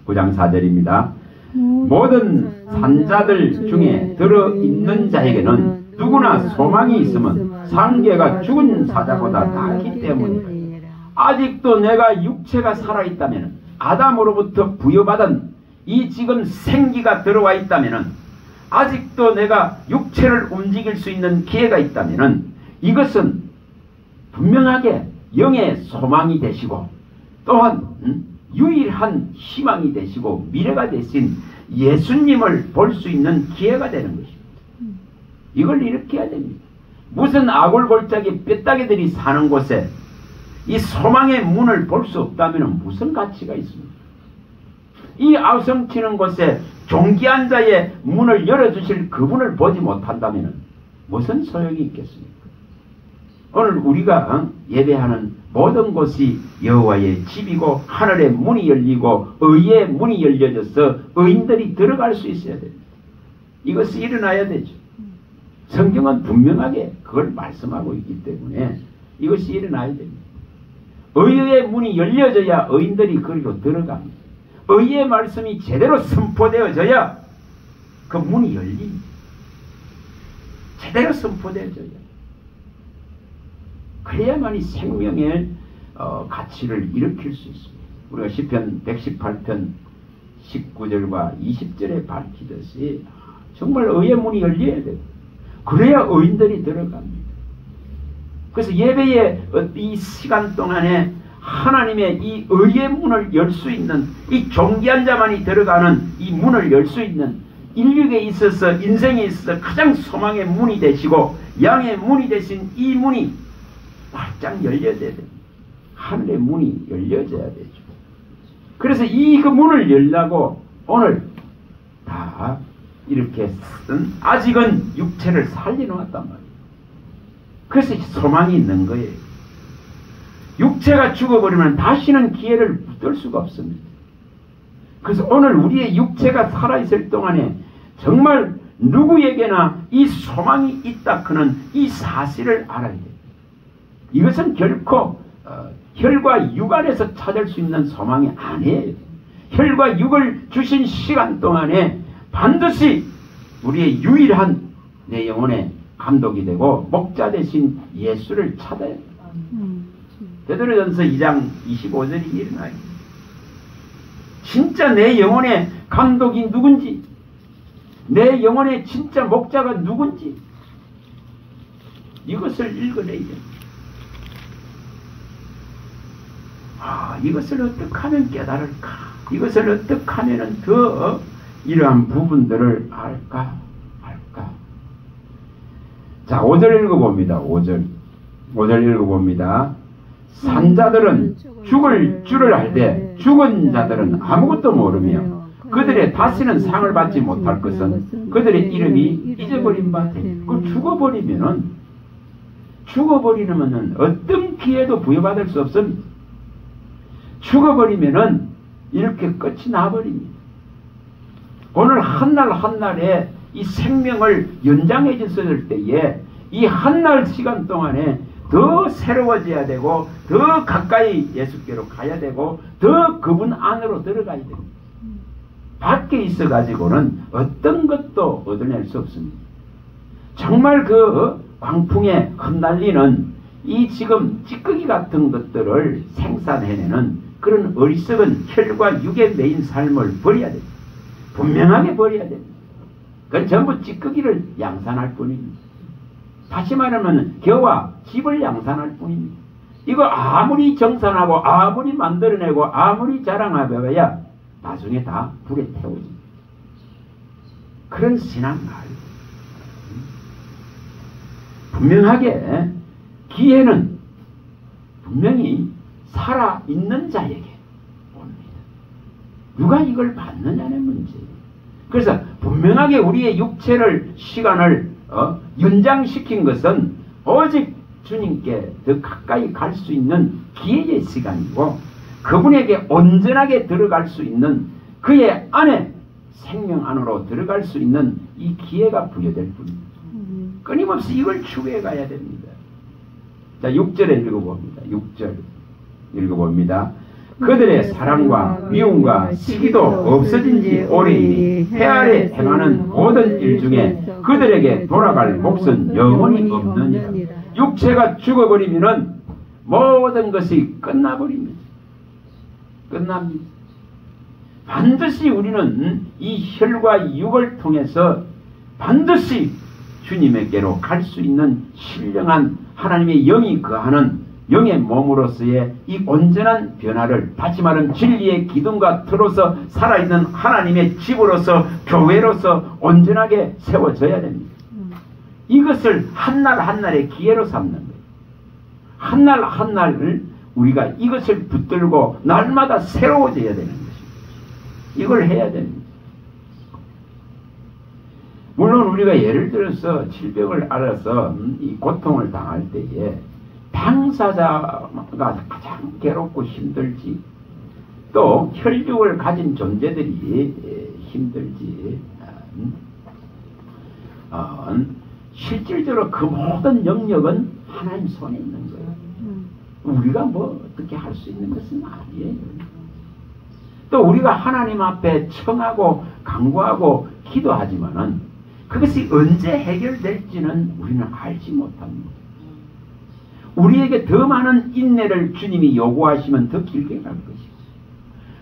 9장 4절입니다. 모든 산자들 중에 들어있는 자에게는 누구나 소망이 있으면 상계가 죽은 사자보다 낫기 때문에, 아직도 내가 육체가 살아있다면, 아담으로부터 부여받은 이 지금 생기가 들어와 있다면, 아직도 내가 육체를 움직일 수 있는 기회가 있다면, 이것은 분명하게 영의 소망이 되시고 또한 유일한 희망이 되시고 미래가 되신 예수님을 볼 수 있는 기회가 되는 것입니다. 이걸 이렇게 해야 됩니다. 무슨 아골골짜기 뼈다귀들이 사는 곳에 이 소망의 문을 볼 수 없다면 무슨 가치가 있습니까? 이 아우성치는 곳에 존귀한 자의 문을 열어주실 그분을 보지 못한다면 무슨 소용이 있겠습니까? 오늘 우리가 예배하는 모든 곳이 여호와의 집이고 하늘의 문이 열리고 의의 문이 열려져서 의인들이 들어갈 수 있어야 됩니다. 이것이 일어나야 되죠. 성경은 분명하게 그걸 말씀하고 있기 때문에 이것이 일어나야 됩니다. 의의 문이 열려져야 의인들이 거기로 들어갑니다. 의의 말씀이 제대로 선포되어져야 그 문이 열립니다. 제대로 선포되어져야. 그래야만이 생명의 가치를 일으킬 수 있습니다. 우리가 시편 118편 19절과 20절에 밝히듯이 정말 의의 문이 열려야 돼요. 그래야 의인들이 들어갑니다. 그래서 예배의 이 시간 동안에 하나님의 이 의의 문을 열 수 있는, 이 존귀한 자만이 들어가는 이 문을 열 수 있는, 인류에 있어서 인생에 있어서 가장 소망의 문이 되시고 양의 문이 되신 이 문이 활짝 열려야 됩니다. 하늘의 문이 열려져야 되죠. 그래서 그 문을 열려고 오늘 다 이렇게 쓴, 아직은 육체를 살려놓았단 말이에요. 그래서 소망이 있는 거예요. 육체가 죽어버리면 다시는 기회를 붙들 수가 없습니다. 그래서 오늘 우리의 육체가 살아있을 동안에 정말 누구에게나 이 소망이 있다 그는 이 사실을 알아야 돼요. 이것은 결코 혈과 육 안에서 찾을 수 있는 소망이 아니에요. 혈과 육을 주신 시간 동안에 반드시 우리의 유일한 내 영혼의 감독이 되고 목자 되신 예수를 찾아야 해요. 베드로전서 2장 25절이 일어나요. 진짜 내 영혼의 감독이 누군지, 내 영혼의 진짜 목자가 누군지 이것을 읽어내야 돼요. 이것을 어떻게 하면 깨달을까? 이것을 어떻게 하면 더 이러한 부분들을 알까? 자, 5절 읽어봅니다. 5절 읽어봅니다. 산자들은 죽을 줄을 알되 죽은 자들은 아무것도 모르며 그들의 다시는 상을 받지 못할 것은 그들의 이름이 잊어버린 바 되니. 그 죽어버리면은 어떤 기회도 부여받을 수 없습니다. 죽어버리면은 이렇게 끝이 나버립니다. 오늘 한날 한날에 이 생명을 연장해 줬을 때에 이 한날 시간 동안에 더 새로워져야 되고 더 가까이 예수께로 가야 되고 더 그분 안으로 들어가야 됩니다. 밖에 있어 가지고는 어떤 것도 얻어낼 수 없습니다. 정말 그 광풍에 흩날리는 이 지금 찌꺼기 같은 것들을 생산해내는 그런 어리석은 혈과 육의 매인 삶을 버려야 됩니다. 분명하게 버려야 됩니다. 그건 전부 찌꺼기를 양산할 뿐입니다. 다시 말하면 겨와 집을 양산할 뿐입니다. 이거 아무리 정산하고 아무리 만들어내고 아무리 자랑해봐야 나중에 다 불에 태워집니다. 그런 신앙 말이에요. 분명하게 기회는 분명히 살아있는 자에게 옵니다. 누가 이걸 받느냐는 문제예요. 그래서 분명하게 우리의 육체를 시간을 연장시킨 것은 오직 주님께 더 가까이 갈 수 있는 기회의 시간이고 그분에게 온전하게 들어갈 수 있는 그의 안에 생명 안으로 들어갈 수 있는 이 기회가 부여될 뿐입니다. 끊임없이 이걸 추구해 가야 됩니다. 자, 6절에 읽어봅니다. 6절 읽어봅니다. 그들의 사랑과 미움과 시기도 없어진 지 오래이니 해 아래 행하는 모든 일 중에 그들에게 돌아갈 몫은 영원히 없느니라. 육체가 죽어버리면 모든 것이 끝나버립니다. 끝납니다. 반드시 우리는 이 혈과 육을 통해서 반드시 주님에게로 갈 수 있는 신령한 하나님의 영이 거하는 영의 몸으로서의 이 온전한 변화를, 다시 말하면 진리의 기둥과 틀어서 살아있는 하나님의 집으로서 교회로서 온전하게 세워져야 됩니다. 이것을 한날 한날의 기회로 삼는 거예요. 한날 한날을 우리가 이것을 붙들고 날마다 새로워져야 되는 것입니다. 이걸 해야 됩니다. 물론 우리가 예를 들어서 질병을 알아서 이 고통을 당할 때에 당사자가 가장 괴롭고 힘들지, 또 혈육을 가진 존재들이 힘들지, 실질적으로 그 모든 영역은 하나님 손에 있는 거예요. 우리가 뭐 어떻게 할 수 있는 것은 아니에요. 또 우리가 하나님 앞에 청하고 간구하고 기도하지만은 그것이 언제 해결될지는 우리는 알지 못합니다. 우리에게 더 많은 인내를 주님이 요구하시면 더 길게 갈 것이고,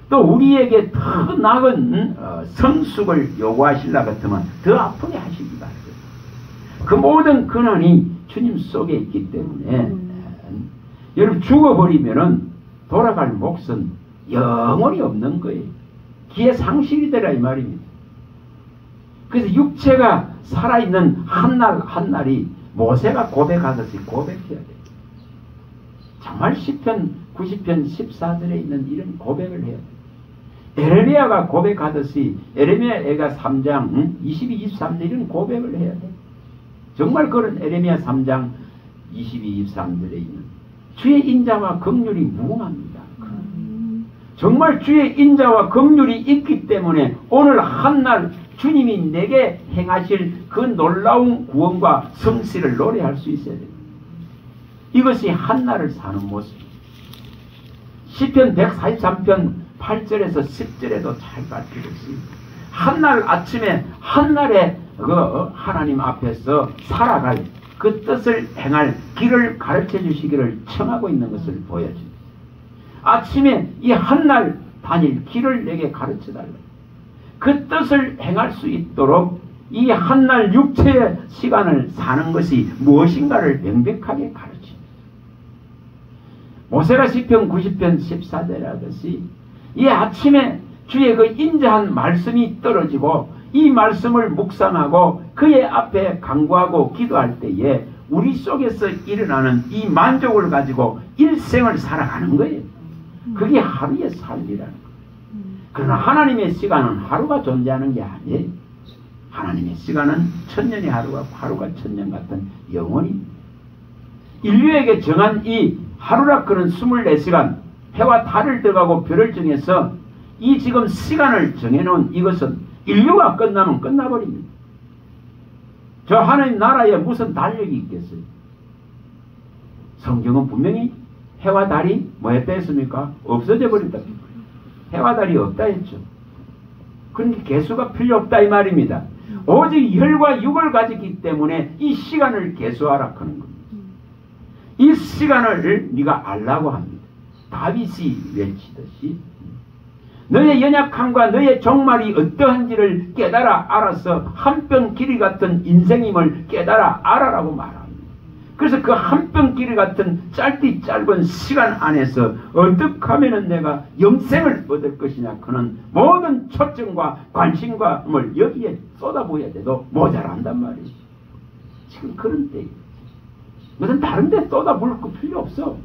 또 우리에게 더 나은 성숙을 요구하시려 같으면 더 아프게 하시기가 합니다. 그 모든 근원이 주님 속에 있기 때문에 여러분 죽어버리면은 돌아갈 몫은 영원히 없는 거예요. 기회 상실이 되라 이 말입니다. 그래서 육체가 살아있는 한날 한날이 모세가 고백하듯이 고백해야 돼요. 정말 시편 90편 14절에 있는 이런 고백을 해야 돼요. 에레미야가 고백하듯이 에레미야가 3장 22, 23절 이런 고백을 해야 돼요. 정말 그런 에레미야 3장 22, 23절에 있는 주의 인자와 긍휼이 무궁합니다. 정말 주의 인자와 긍휼이 있기 때문에 오늘 한날 주님이 내게 행하실 그 놀라운 구원과 성실을 노래할 수 있어야 됩니다. 이것이 한날을 사는 모습. 시편 143편 8절에서 10절에도 잘 밝히고 있습니다. 한날 아침에 한날에 그 하나님 앞에서 살아갈 그 뜻을 행할 길을 가르쳐 주시기를 청하고 있는 것을 보여줍니다. 아침에 이 한날 다닐 길을 내게 가르쳐 달라. 그 뜻을 행할 수 있도록 이 한날 육체의 시간을 사는 것이 무엇인가를 명백하게 가르칩니다. 모세가 시편 90편 14절에 하듯이 이 아침에 주의 그 인자한 말씀이 떨어지고 이 말씀을 묵상하고 그의 앞에 간구하고 기도할 때에 우리 속에서 일어나는 이 만족을 가지고 일생을 살아가는 거예요. 그게 하루의 삶이라는 거예요. 그러나 하나님의 시간은 하루가 존재하는 게 아니에요. 하나님의 시간은 천년의 하루가 천년 같은 영원히 인류에게 정한 이 하루라 그런 24시간 해와 달을 들어가고 별을 정해서 이 지금 시간을 정해놓은 이것은 인류가 끝나면 끝나버립니다. 저 하나님 나라에 무슨 달력이 있겠어요? 성경은 분명히 해와 달이 뭐 했다 했습니까? 없어져 버린다. 해와 달이 없다 했죠. 그러니까 개수가 필요 없다 이 말입니다. 오직 혈과 육을 가지기 때문에 이 시간을 개수하라 하는 겁니다. 이 시간을 네가 알라고 합니다. 다윗이 외치듯이 너의 연약함과 너의 종말이 어떠한지를 깨달아 알아서 한뼘 길이 같은 인생임을 깨달아 알아라고 말합니다. 그래서 그 한뼘 길이 같은 짧은 시간 안에서 어떻게 하면 내가 영생을 얻을 것이냐 그는 모든 초점과 관심과 여기에 쏟아부어야 돼도 모자란단 말이지. 지금 그런 때예요. 무슨 다른 데 쏟아부을 거 필요 없어.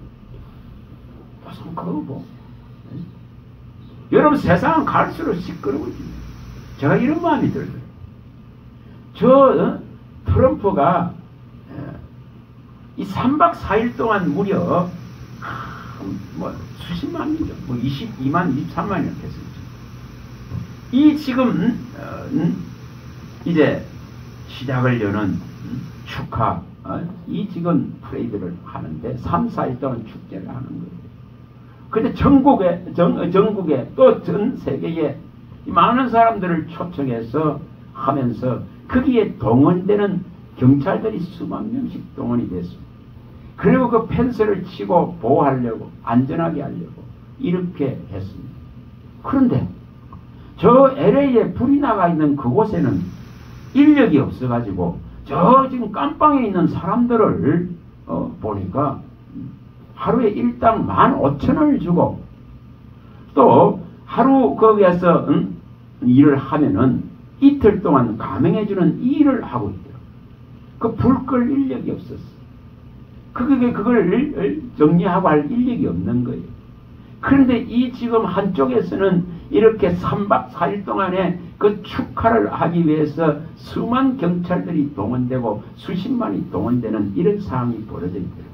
무슨 그거 뭐. 여러분 세상은 갈수록 시끄러워집니다. 제가 이런 마음이 들어요. 트럼프가 이 3박 4일 동안 무려 수십만이죠. 22만, 23만이 이렇게 했습니다. 이 지금 이제 시작을 여는 축하 이 지금 프레이드를 하는데 3, 4일 동안 축제를 하는 거예요. 근데 전국에 또 전 세계에 많은 사람들을 초청해서 하면서 거기에 동원되는 경찰들이 수만 명씩 동원이 됐습니다. 그리고 그 펜스를 치고 보호하려고 안전하게 하려고 이렇게 했습니다. 그런데 저 LA에 불이 나가 있는 그곳에는 인력이 없어가지고 저 지금 깜빵에 있는 사람들을 보니까 하루에 일당 15,000원을 주고 또 하루 거기에서 일을 하면은 이틀 동안 감행해주는 일을 하고 있더라고요. 그 불 끌 인력이 없었어. 그걸 정리하고 할 인력이 없는 거예요. 그런데 이 지금 한쪽에서는 이렇게 3박 4일 동안에 그 축하를 하기 위해서 수만 경찰들이 동원되고 수십만이 동원되는 이런 상황이 벌어져 있더라고요.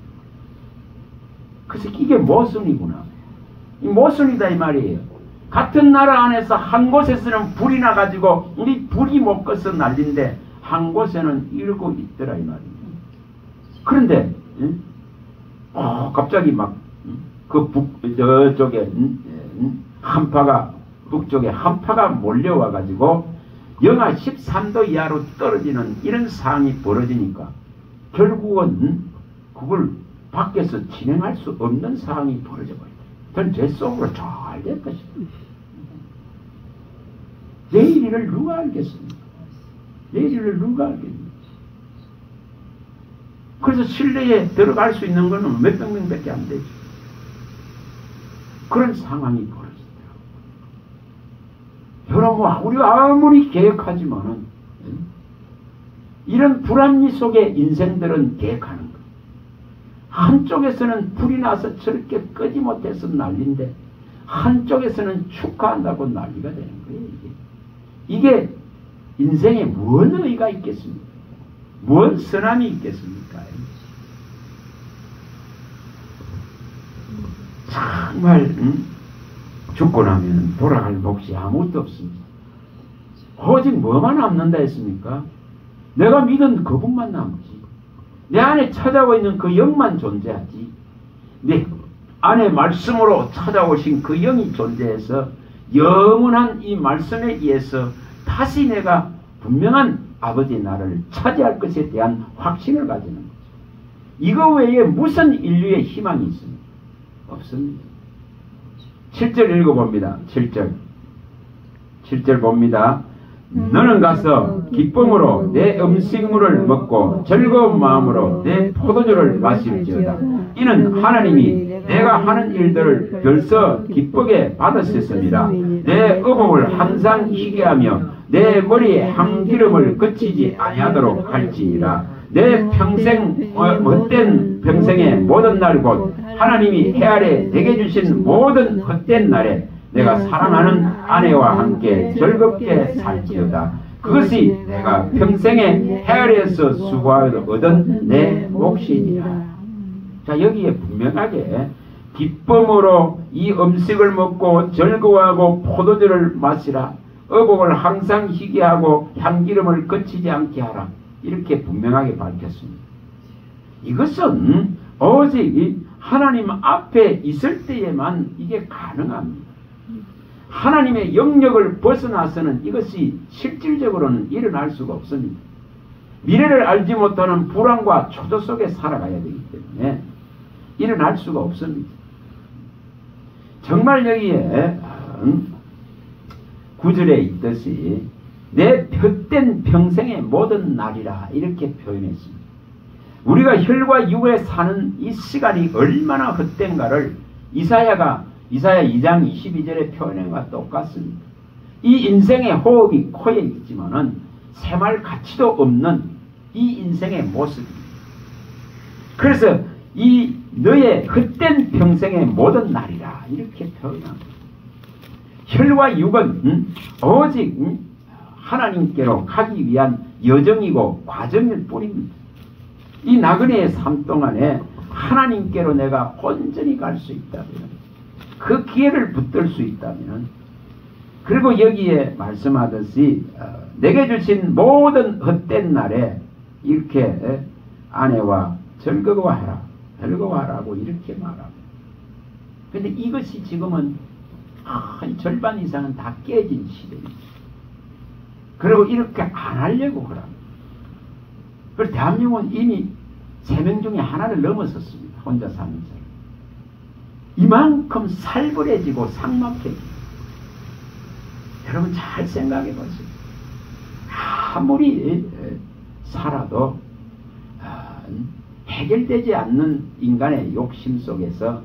그래서 이게 모순이구나. 이 모순이다 이 말이에요. 같은 나라 안에서 한 곳에서는 불이 나가지고 우리 불이 못 꺼서 난린데 한 곳에는 이러고 있더라 이 말이에요. 그런데 갑자기 막 저쪽에 한파가 북쪽에 한파가 몰려와 가지고 영하 13도 이하로 떨어지는 이런 상황이 벌어지니까 결국은 그걸 밖에서 진행할 수 없는 상황이 벌어져 버려요. 전 제 속으로 잘 될 것입니다. 내일 일을 누가 알겠습니까? 내일 일을 누가 알겠습니까? 그래서 실내에 들어갈 수 있는 것은 몇백 명밖에 안 되죠. 그런 상황이 벌어지더라고요. 여러분, 우리가 아무리 계획하지만은 이런 불합리 속에 인생들은 계획하는 거예요. 한쪽에서는 불이 나서 저렇게 끄지 못해서 난리인데 한쪽에서는 축하한다고 난리가 되는 거예요. 이게 인생에 무슨 의의가 있겠습니까? 무슨 선함이 있겠습니까? 정말 죽고 나면 돌아갈 몫이 아무것도 없습니다. 오직 뭐만 남는다 했습니까? 내가 믿은 그분만 남지. 내 안에 찾아오고 있는 그 영만 존재하지. 내 안에 말씀으로 찾아오신 그 영이 존재해서 영원한 이 말씀에 의해서 다시 내가 분명한 아버지 나라를 차지할 것에 대한 확신을 가지는 거죠. 이거 외에 무슨 인류의 희망이 있습니까? 없습니다. 7절 읽어봅니다. 7절 봅니다. 너는 가서 기쁨으로 내 음식물을 먹고 즐거운 마음으로 내 포도주를 마실지어다. 이는 하나님이 내가 하는 일들을 벌써 기쁘게 받으셨습니다. 내 의복을 항상 희게하며 내 머리에 향기름을 그치지 아니하도록 할지니라. 내 평생 헛된 평생의 모든 날 곧 하나님이 해 아래 내게 주신 모든 헛된 날에 내가 사랑하는 아내와 함께 즐겁게 살지어다. 그것이 내가 평생에 해 아래에서 수고하여 얻은 내 몫이니라. 자, 여기에 분명하게 기쁨으로 이 음식을 먹고 즐거워하고 포도주를 마시라. 의복을 항상 희게하고 향기름을 거치지 않게 하라. 이렇게 분명하게 밝혔습니다. 이것은 오직 하나님 앞에 있을 때에만 이게 가능합니다. 하나님의 영역을 벗어나서는 이것이 실질적으로는 일어날 수가 없습니다. 미래를 알지 못하는 불안과 초조 속에 살아가야 되기 때문에 일어날 수가 없습니다. 정말 여기에 9절에 있듯이 내 헛된 평생의 모든 날이라 이렇게 표현했습니다. 우리가 혈과 육에 사는 이 시간이 얼마나 헛된가를 이사야 2장 22절의 표현과 한 똑같습니다. 이 인생의 호흡이 코에 있지만은 새말 가치도 없는 이 인생의 모습입니다. 그래서 이 너의 헛된 평생의 모든 날이라 이렇게 표현합니다. 혈과 육은 오직 하나님께로 가기 위한 여정이고 과정일 뿐입니다. 이 나그네의 삶 동안에 하나님께로 내가 온전히 갈 수 있다면, 그 기회를 붙들 수 있다면, 그리고 여기에 말씀하듯이 내게 주신 모든 헛된 날에 이렇게 아내와 즐거워하라고 이렇게 말합니다. 그런데 이것이 지금은 한 절반 이상은 다 깨진 시대입니다. 그리고 이렇게 안 하려고 그럽니다. 그래서 대한민국은 이미 3명 중에 하나를 넘어섰습니다. 혼자 사는 사람. 이만큼 살벌해지고 삭막해지고. 여러분 잘 생각해 보세요. 아무리 살아도 해결되지 않는 인간의 욕심 속에서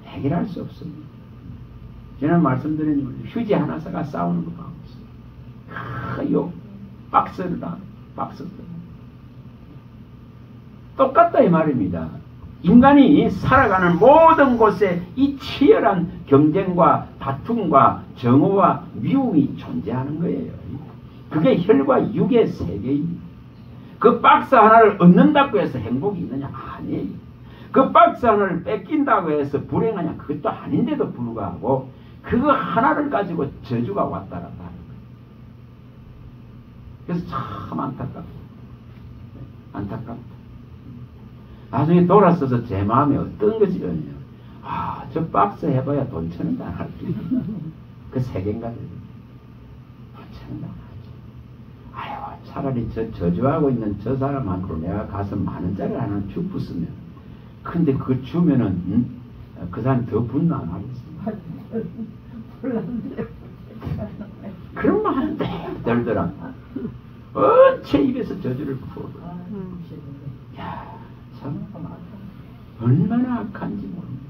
해결할 수 없습니다. 저는 말씀드린 휴지 하나 사가 싸우는 거 봐보세요. 욕 박스를 똑같다 이 말입니다. 인간이 살아가는 모든 곳에 이 치열한 경쟁과 다툼과 정오와 미움이 존재하는 거예요. 그게 혈과 육의 세계입니다. 그 박스 하나를 얻는다고 해서 행복이 있느냐? 아니에요. 그 박스 하나를 뺏긴다고 해서 불행하냐? 그것도 아닌데도 불구하고 그거 하나를 가지고 저주가 왔다 갔다 하는 거예요. 그래서 참 안타깝다. 나중에 돌아서서 제 마음에 어떤 것이 오냐면, 아, 저 박스 해봐야 돈 1,000원도 안 할 수 있어. 그 세 개인가 돈 1,000원도 안 하지. 아유, 차라리 저 저주하고 있는 저 사람한테로 내가 가서 10,000원짜리 하나 쭉 부으면, 근데 그거 주면은 그 사람 더 분노 안 하겠어. 그러면 한대 들더라. 어째 입에서 저주를 부어. 야, 참 얼마나 악한지 모릅니다.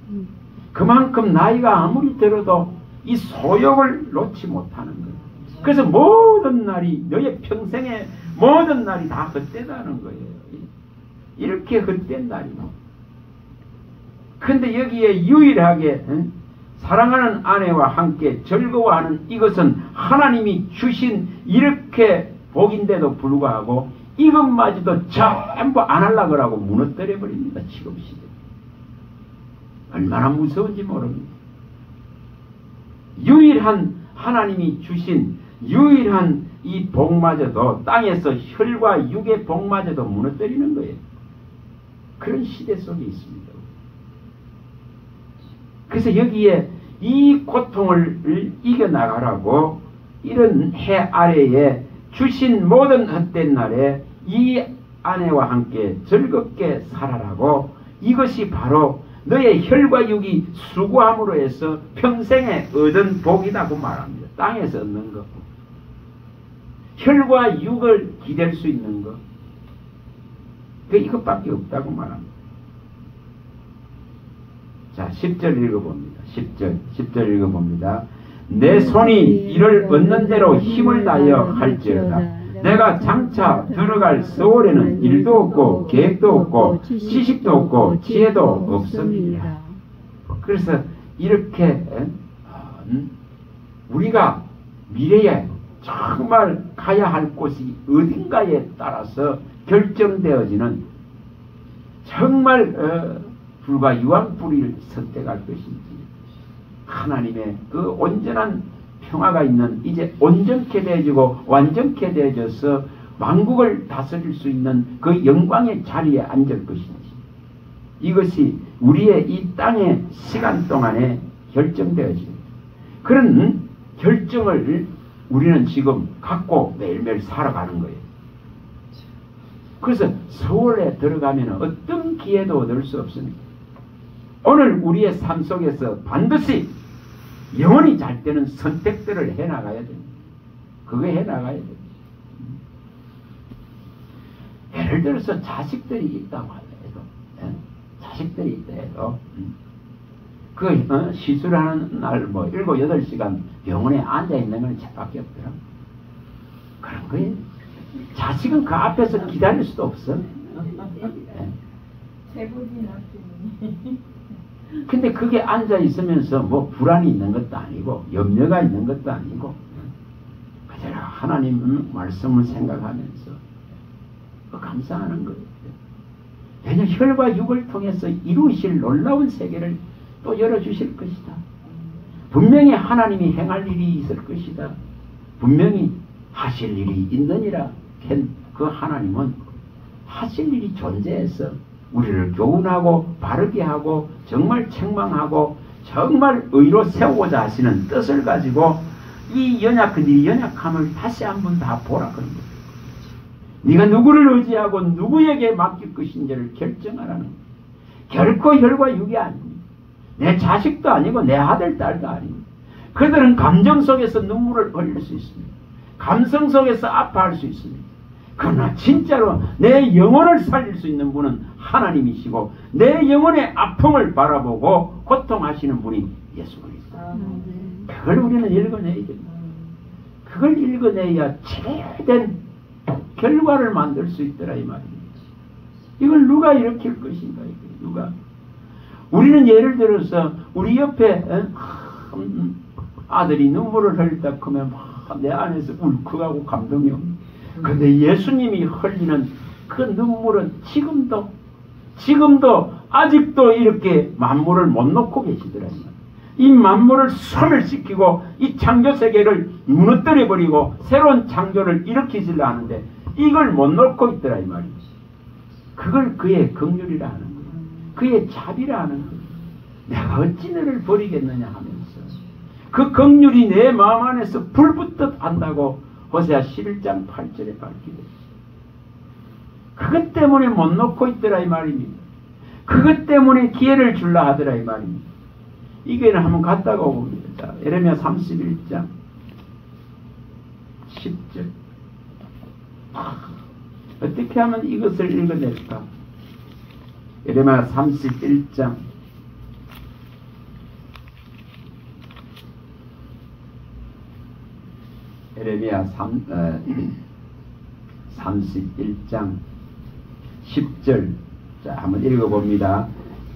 그만큼 나이가 아무리 들어도 이 소욕을 놓지 못하는 거예요. 그래서 모든 날이, 너의 평생의 모든 날이 다 헛되다는 거예요. 이렇게 헛된 날이고. 근데 여기에 유일하게 사랑하는 아내와 함께 즐거워하는 이것은 하나님이 주신 이렇게 복인데도 불구하고 이것마저도 전부 안 하려고 하고 무너뜨려 버립니다. 지금 시대. 얼마나 무서운지 모릅니다. 유일한 하나님이 주신 유일한 이 복마저도, 땅에서 혈과 육의 복마저도 무너뜨리는 거예요. 그런 시대 속에 있습니다. 그래서 여기에 이 고통을 이겨나가라고 이런 해 아래에 주신 모든 헛된 날에 이 아내와 함께 즐겁게 살아라고, 이것이 바로 너의 혈과 육이 수고함으로 해서 평생에 얻은 복이라고 말합니다. 땅에서 얻는 것. 혈과 육을 기댈 수 있는 것. 그 이것밖에 없다고 말합니다. 자, 10절 읽어봅니다. 10절 읽어봅니다. 내 손이 이를 얻는 대로 힘을 다하여 할지어다. 내가 장차 들어갈 세월에는 일도 없고 계획도 없고 지식도 없고 지혜도 없습니다. 그래서 이렇게 우리가 미래에 정말 가야 할 곳이 어딘가에 따라서 결정되어지는, 정말 불과 유황불이를 선택할 것인지, 하나님의 그 온전한 평화가 있는, 이제 온전케 되어지고 완전케 되어져서 만국을 다스릴 수 있는 그 영광의 자리에 앉을 것인지, 이것이 우리의 이 땅의 시간 동안에 결정되어집니다. 그런 결정을 우리는 지금 갖고 매일매일 살아가는 거예요. 그래서 서울에 들어가면 어떤 기회도 얻을 수 없습니다. 오늘 우리의 삶 속에서 반드시 영원히 잘 되는 선택들을 해나가야 됩니다. 그거 해나가야 됩니다. 예를 들어서 자식들이 있다고 해도, 자식들이 있다 해도, 시술하는 날 7, 8시간 병원에 앉아있는 건 죄밖에 없더라. 그런 거예요. 자식은 그 앞에서 기다릴 수도 없어. 근데 그게 앉아 있으면서 뭐 불안이 있는 것도 아니고 염려가 있는 것도 아니고, 그저 하나님 말씀을 생각하면서 감사하는 거예요. 왜냐하면 혈과 육을 통해서 이루실 놀라운 세계를 또 열어주실 것이다. 분명히 하나님이 행할 일이 있을 것이다. 분명히 하실 일이 있느니라. 그 하나님은 하실 일이 존재해서 우리를 교훈하고 바르게 하고 정말 책망하고 정말 의로 세우고자 하시는 뜻을 가지고 이 연약한 이 연약함을 다시 한번 다 보라 그런 거예요. 네가 누구를 의지하고 누구에게 맡길 것인지를 결정하라는 거예요. 결코 혈과 육이 아닙니다. 내 자식도 아니고 내 아들 딸도 아닙니다. 그들은 감정 속에서 눈물을 흘릴 수 있습니다. 감성 속에서 아파할 수 있습니다. 그러나 진짜로 내 영혼을 살릴 수 있는 분은 하나님이시고 내 영혼의 아픔을 바라보고 고통하시는 분이 예수 그리스도. 그걸 우리는 읽어내야 됩니다. 그걸 읽어내야 제대로 결과를 만들 수 있더라 이 말입니다. 이걸 누가 일으킬 것인가? 누가? 우리는 예를 들어서 우리 옆에 아들이 눈물을 흘렸다 하면 내 안에서 울컥하고 감동이 옵니다. 근데 예수님이 흘리는 그 눈물은 지금도 아직도 이렇게 만물을 못 놓고 계시더라. 이 만물을 소멸시키고 이 창조세계를 무너뜨려버리고 새로운 창조를 일으키시려 하는데 이걸 못 놓고 있더라 이 말이지. 그걸 그의 긍휼이라 하는 거예요. 그의 자비라 하는 거예요. 내가 어찌 너를 버리겠느냐 하면서 그 긍휼이 내 마음 안에서 불붙듯 한다고 호세아 11장 8절에 밝히고 그것 때문에 못 놓고 있더라 이 말입니다. 그것 때문에 기회를 줄라 하더라 이 말입니다. 이 기회는 한번 갔다가 옵니다. 자, 예레미야 31장 10절 어떻게 하면 이것을 읽어낼까? 예레미야 31장 예레미야 31장 10절 자 한번 읽어봅니다.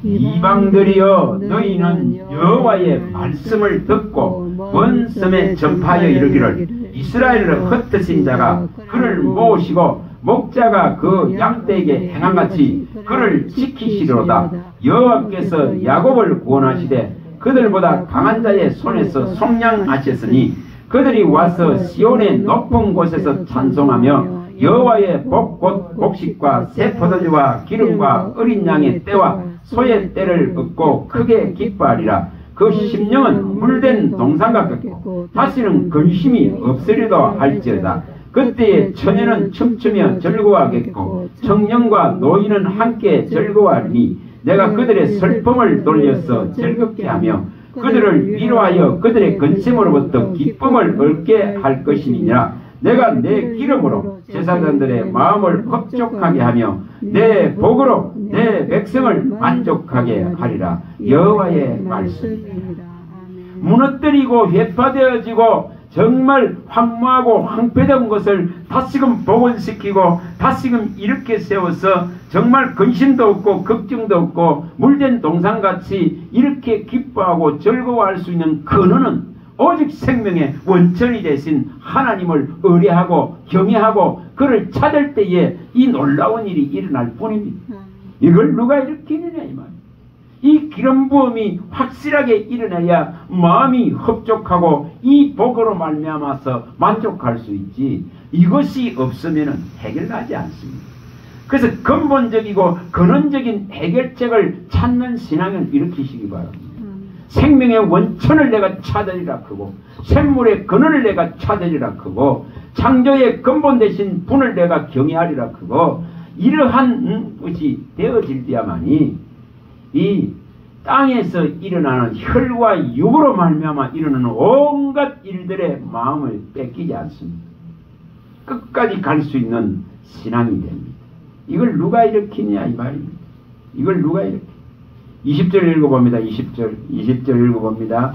이방들이여 너희는 여호와의 말씀을 듣고 먼 섬에 전파하여 이르기를 이스라엘을 흩으신 자가 그를 모으시고 목자가 그 양떼에게 행한같이 그를 지키시리로다. 여호와께서 야곱을 구원하시되 그들보다 강한 자의 손에서 속량하셨으니 그들이 와서 시온의 높은 곳에서 찬송하며 여호와의 복 곧 곡식과 새 포도주와 기름과 어린 양의 때와 소의 때를 얻고 크게 기뻐하리라. 그 심령은 물된 동산과 같고 다시는 근심이 없으리도 할지어다. 그때에 처녀는 춤추며 즐거워하겠고 청년과 노인은 함께 즐거워하리니 내가 그들의 슬픔을 돌려서 즐겁게 하며 그들을 위로하여 그들의 근심으로부터 기쁨을 얻게 할 것이니라. 내가 내 기름으로 제사장들의 마음을 흡족하게 하며 내 복으로 내 백성을 만족하게 하리라. 여호와의 말씀입니다. 무너뜨리고 회파되어지고 정말 황무하고 황폐된 것을 다시금 복원시키고 다시금 이렇게 세워서 정말 근심도 없고 걱정도 없고 물된 동산같이 이렇게 기뻐하고 즐거워할 수 있는 근원은 오직 생명의 원천이 되신 하나님을 의뢰하고 경외하고 그를 찾을 때에 이 놀라운 일이 일어날 뿐입니다. 이걸 누가 일으키느냐 이 말이에요. 이 기름 부음이 확실하게 일어나야 마음이 흡족하고 이 복으로 말미암아서 만족할 수 있지 이것이 없으면 해결나지 않습니다. 그래서 근본적이고 근원적인 해결책을 찾는 신앙을 일으키시기 바랍니다. 생명의 원천을 내가 찾으리라 크고 생물의 근원을 내가 찾으리라 크고 창조의 근본 되신 분을 내가 경외하리라 크고 이러한 것이 되어질 때야만이 이 땅에서 일어나는 혈과 육으로 말미암아 일어나는 온갖 일들의 마음을 뺏기지 않습니다. 끝까지 갈 수 있는 신앙이 됩니다. 이걸 누가 일으키냐 이 말입니다. 이걸 누가 일으키냐. 20절 읽어봅니다. 20절 읽어봅니다.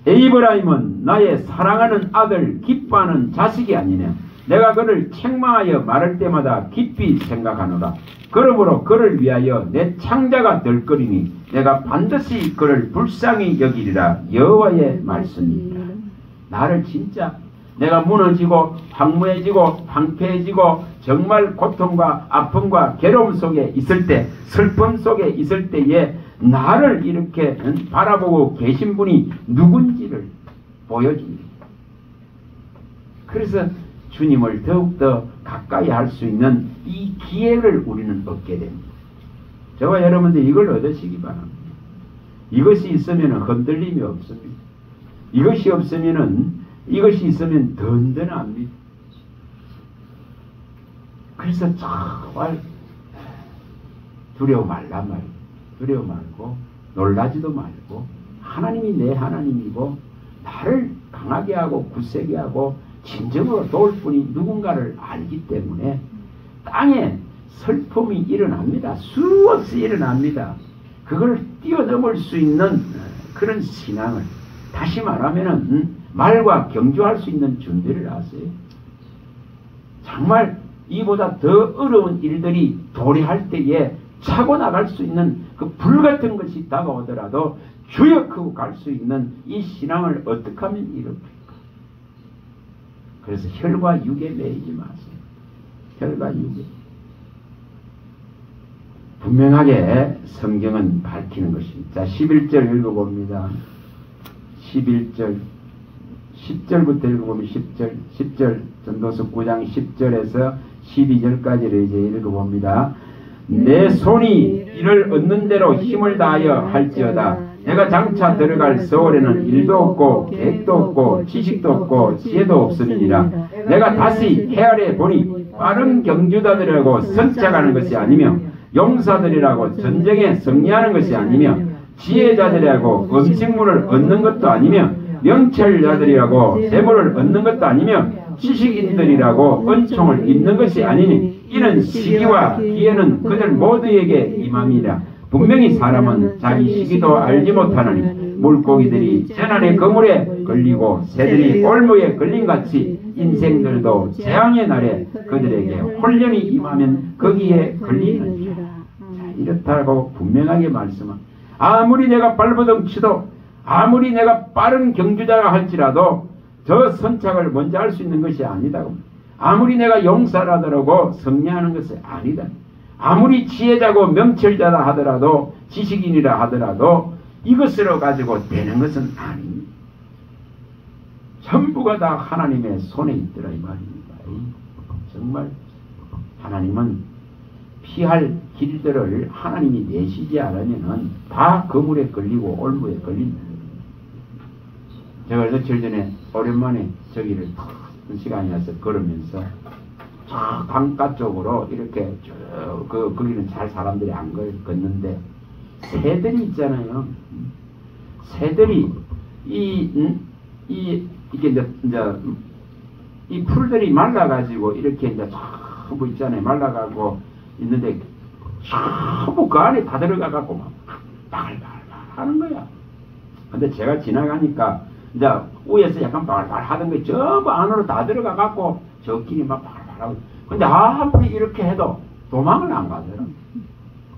에브라임은 나의 사랑하는 아들 기뻐하는 자식이 아니냐. 내가 그를 책망하여 말할 때마다 깊이 생각하노라. 그러므로 그를 위하여 내 창자가 될 거리니 내가 반드시 그를 불쌍히 여기리라. 여호와의 말씀입니다. 나를 진짜 내가 무너지고 황무해지고 황폐해지고 정말 고통과 아픔과 괴로움 속에 있을 때 슬픔 속에 있을 때에 나를 이렇게 바라보고 계신 분이 누군지를 보여줍니다. 그래서 주님을 더욱더 가까이 할 수 있는 이 기회를 우리는 얻게 됩니다. 저와 여러분들 이걸 얻으시기 바랍니다. 이것이 있으면 흔들림이 없습니다. 이것이 있으면 든든합니다. 그래서 정말 두려워 말란 말이에요. 두려워 말고 놀라지도 말고 하나님이 내 하나님이고 나를 강하게 하고 굳세게 하고 진정으로 도울 분이 누군가를 알기 때문에 땅에 슬픔이 일어납니다. 수없이 일어납니다. 그걸 뛰어넘을 수 있는 그런 신앙을 다시 말하면 말과 경주할 수 있는 준비를 하세요. 정말 이보다 더 어려운 일들이 도래할 때에 차고 나갈 수 있는 그 불같은 것이 다가오더라도 주역하고 갈 수 있는 이 신앙을 어떻게 하면 이룰까? 그래서 혈과 육에 매이지 마세요. 혈과 육에. 분명하게 성경은 밝히는 것입니다. 자, 11절 읽어봅니다. 11절 10절부터 읽어보면 10절 전도서 9장 10절에서 12절까지를 이제 읽어봅니다. 내 손이 이를 얻는 대로 힘을 다하여 할지어다. 내가 장차 들어갈 세월에는 일도 없고 계획도 없고 지식도 없고 지혜도 없으니라. 내가 다시 헤아려 보니 빠른 경주자들이라고 선착하는 것이 아니며 용사들이라고 전쟁에 승리하는 것이 아니며 지혜자들이라고 음식물을 얻는 것도 아니며 명철자들이라고 재물을 얻는 것도 아니며 지식인들이라고 은총을 입는 것이 아니니 이는 시기와 기회는 그들 모두에게 임함이라. 분명히 사람은 자기 시기도 알지 못하느니 물고기들이 재난의 그물에 걸리고 새들이 올무에 걸린같이 인생들도 재앙의 날에 그들에게 혼련이 임하면 거기에 걸리느니라. 이렇다고 분명하게 말씀합니다. 아무리 내가 발버둥치도 아무리 내가 빠른 경주자가 할지라도 저 선착을 먼저 할 수 있는 것이 아니다. 아무리 내가 용사라더라고 승리하는 것이 아니다. 아무리 지혜자고 명철자라 하더라도 지식인이라 하더라도 이것으로 가지고 되는 것은 아닙니다. 전부가 다 하나님의 손에 있더라 이 말입니다. 정말 하나님은 피할 길들을 하나님이 내시지 않으면 다 거물에 걸리고 올무에 걸린다. 제가 며칠 전에 오랜만에 저기를 큰 시간이 나서 걸으면서 저 강가 쪽으로 이렇게 거기는 잘 사람들이 안 걷는데 새들이 있잖아요. 새들이 이게 이제 이 풀들이 말라가지고 이렇게 이제 전부 있잖아요. 말라가고 있는데 전부 그 안에 다 들어가갖고 막 바글바글 하는 거야. 근데 제가 지나가니까 이제 위에서 약간 바글바글 하던 게 전부 안으로 다 들어가갖고 저끼리 막 바글바글하고. 근데 아무리 이렇게 해도 도망을 안 가더라.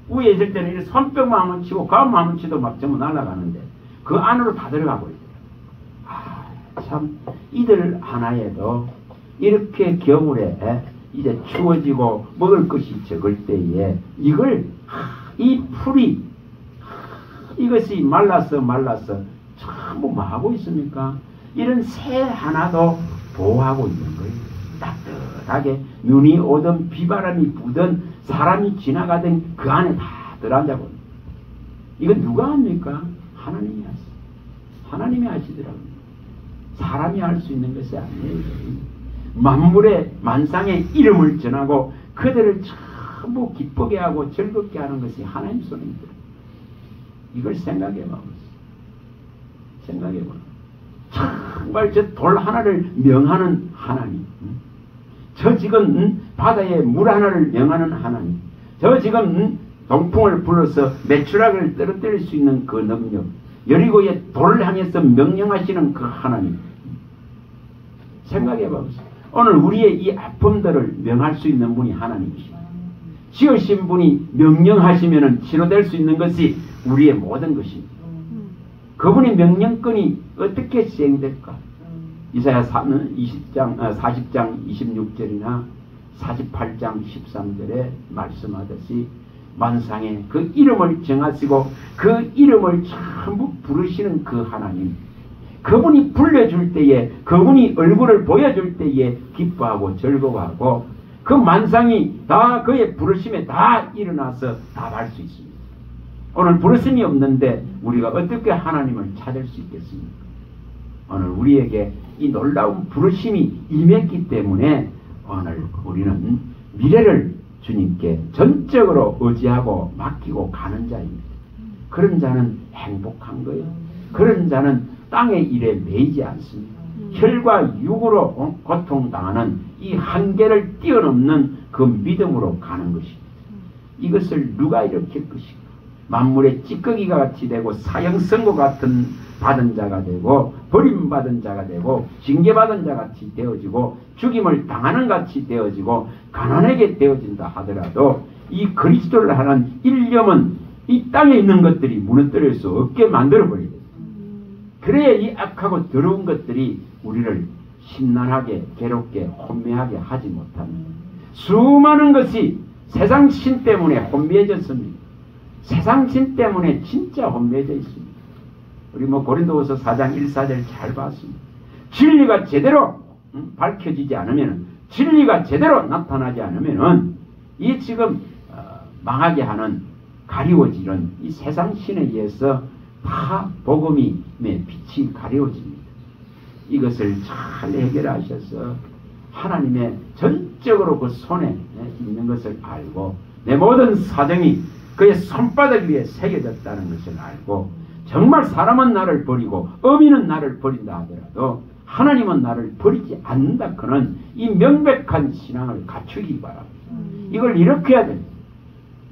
위에 있을 때는 이렇게 손뼉만 한번 치고 가만 한번 치도 막 전부 날아가는데 그 안으로 다 들어가고 있더라. 참 이들 하나에도 이렇게 겨울에 이제 추워지고 먹을 것이 적을 때에 이걸 이 풀이 이것이 말라서 전부 뭐 하고 있습니까? 이런 새 하나도 보호하고 있는 거예요. 따뜻하게 눈이 오든 비바람이 부든 사람이 지나가든 그 안에 다 들어앉아버려. 이건 누가 합니까? 하나님이 하시. 하나님이 하시더라고요. 사람이 할 수 있는 것이 아니에요. 만물의 만상의 이름을 전하고 그들을 전부 기쁘게 하고 즐겁게 하는 것이 하나님 손입니다. 이걸 생각해봐. 생각해봐. 정말 저 돌 하나를 명하는 하나님, 저 지금 바다에 물 하나를 명하는 하나님, 저 지금 동풍을 불러서 메추라기를 떨어뜨릴 수 있는 그 능력, 여리고의 돌을 향해서 명령하시는 그 하나님. 생각해봐. 오늘 우리의 이 아픔들을 명할 수 있는 분이 하나님이십니다. 지으신 분이 명령하시면 치료될 수 있는 것이 우리의 모든 것입니다. 그분의 명령권이 어떻게 시행될까? 이사야 40장 26절이나 48장 13절에 말씀하듯이 만상에 그 이름을 정하시고 그 이름을 전부 부르시는 그 하나님, 그분이 불려줄 때에, 그분이 얼굴을 보여줄 때에 기뻐하고 즐거워하고 그 만상이 다 그의 부르심에 다 일어나서 답할 수 있습니다. 오늘 부르심이 없는데 우리가 어떻게 하나님을 찾을 수 있겠습니까? 오늘 우리에게 이 놀라운 부르심이 임했기 때문에 오늘 우리는 미래를 주님께 전적으로 의지하고 맡기고 가는 자입니다. 그런 자는 행복한 거예요. 그런 자는 땅의 일에 매이지 않습니다. 혈과 육으로 고통당하는 이 한계를 뛰어넘는 그 믿음으로 가는 것입니다. 이것을 누가 일으킬 것인가? 만물의 찌꺼기가 같이 되고 사형선고 같은 받은 자가 되고 버림받은 자가 되고 징계받은 자 같이 되어지고 죽임을 당하는 같이 되어지고 가난하게 되어진다 하더라도 이 그리스도를 하는 일념은 이 땅에 있는 것들이 무너뜨릴 수 없게 만들어버리거든요. 그래야 이 악하고 더러운 것들이 우리를 심란하게 괴롭게 혼미하게 하지 못합니다. 수많은 것이 세상 신 때문에 혼미해졌습니다. 세상 신 때문에 진짜 혼미해져 있습니다. 우리 고린도후서 4장 1-4절 잘 봤습니다. 진리가 제대로 밝혀지지 않으면, 진리가 제대로 나타나지 않으면 이 지금 망하게 하는 가리워지는 이 세상 신에 의해서 다 복음의 빛이 가려집니다. 이것을 잘 해결하셔서 하나님의 전적으로 그 손에 있는 것을 알고 내 모든 사정이 그의 손바닥 위에 새겨졌다는 것을 알고 정말 사람은 나를 버리고 어미는 나를 버린다 하더라도 하나님은 나를 버리지 않는다 그는 이 명백한 신앙을 갖추기 바랍니다. 이걸 이렇게 해야 됩니다.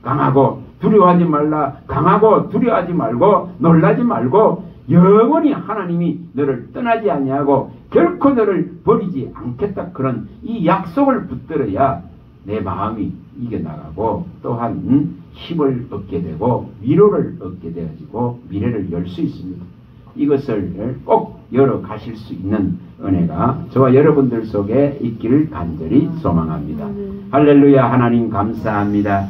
강하고 두려워하지 말라. 강하고 두려워하지 말고 놀라지 말고 영원히 하나님이 너를 떠나지 아니하고 결코 너를 버리지 않겠다 그런 이 약속을 붙들어야 내 마음이 이겨나가고 또한 힘을 얻게 되고 위로를 얻게 되어지고 미래를 열 수 있습니다. 이것을 꼭 열어 가실 수 있는 은혜가 저와 여러분들 속에 있기를 간절히 소망합니다. 할렐루야. 하나님 감사합니다.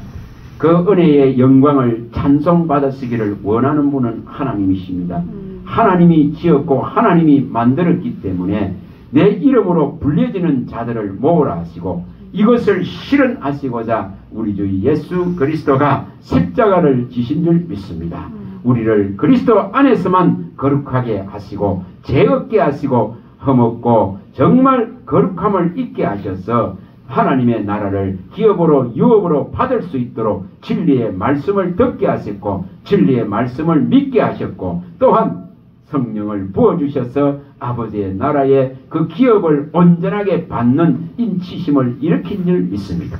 그 은혜의 영광을 찬송받으시기를 원하는 분은 하나님이십니다. 하나님이 지었고 하나님이 만들었기 때문에 내 이름으로 불려지는 자들을 모으라 하시고 이것을 실현하시고자 우리 주 예수 그리스도가 십자가를 지신 줄 믿습니다. 우리를 그리스도 안에서만 거룩하게 하시고 죄 없게 하시고 흠없고 정말 거룩함을 있게 하셔서 하나님의 나라를 기업으로 유업으로 받을 수 있도록 진리의 말씀을 듣게 하셨고 진리의 말씀을 믿게 하셨고 또한 성령을 부어주셔서 아버지의 나라의 그 기업을 온전하게 받는 인치심을 일으킨 줄 믿습니다.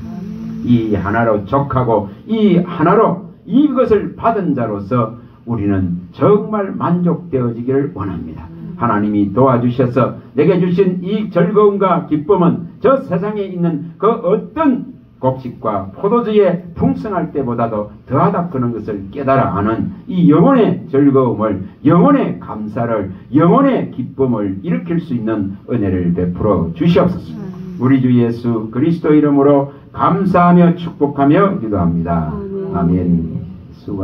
이 하나로 족하고 이 하나로 이것을 받은 자로서 우리는 정말 만족되어지기를 원합니다. 하나님이 도와주셔서 내게 주신 이 즐거움과 기쁨은 저 세상에 있는 그 어떤 곡식과 포도주에 풍성할 때보다도 더하다 그런 것을 깨달아 아는 이 영혼의 즐거움을, 영혼의 감사를, 영혼의 기쁨을 일으킬 수 있는 은혜를 베풀어 주시옵소서. 우리 주 예수 그리스도 이름으로 감사하며 축복하며 기도합니다. 아멘. 수고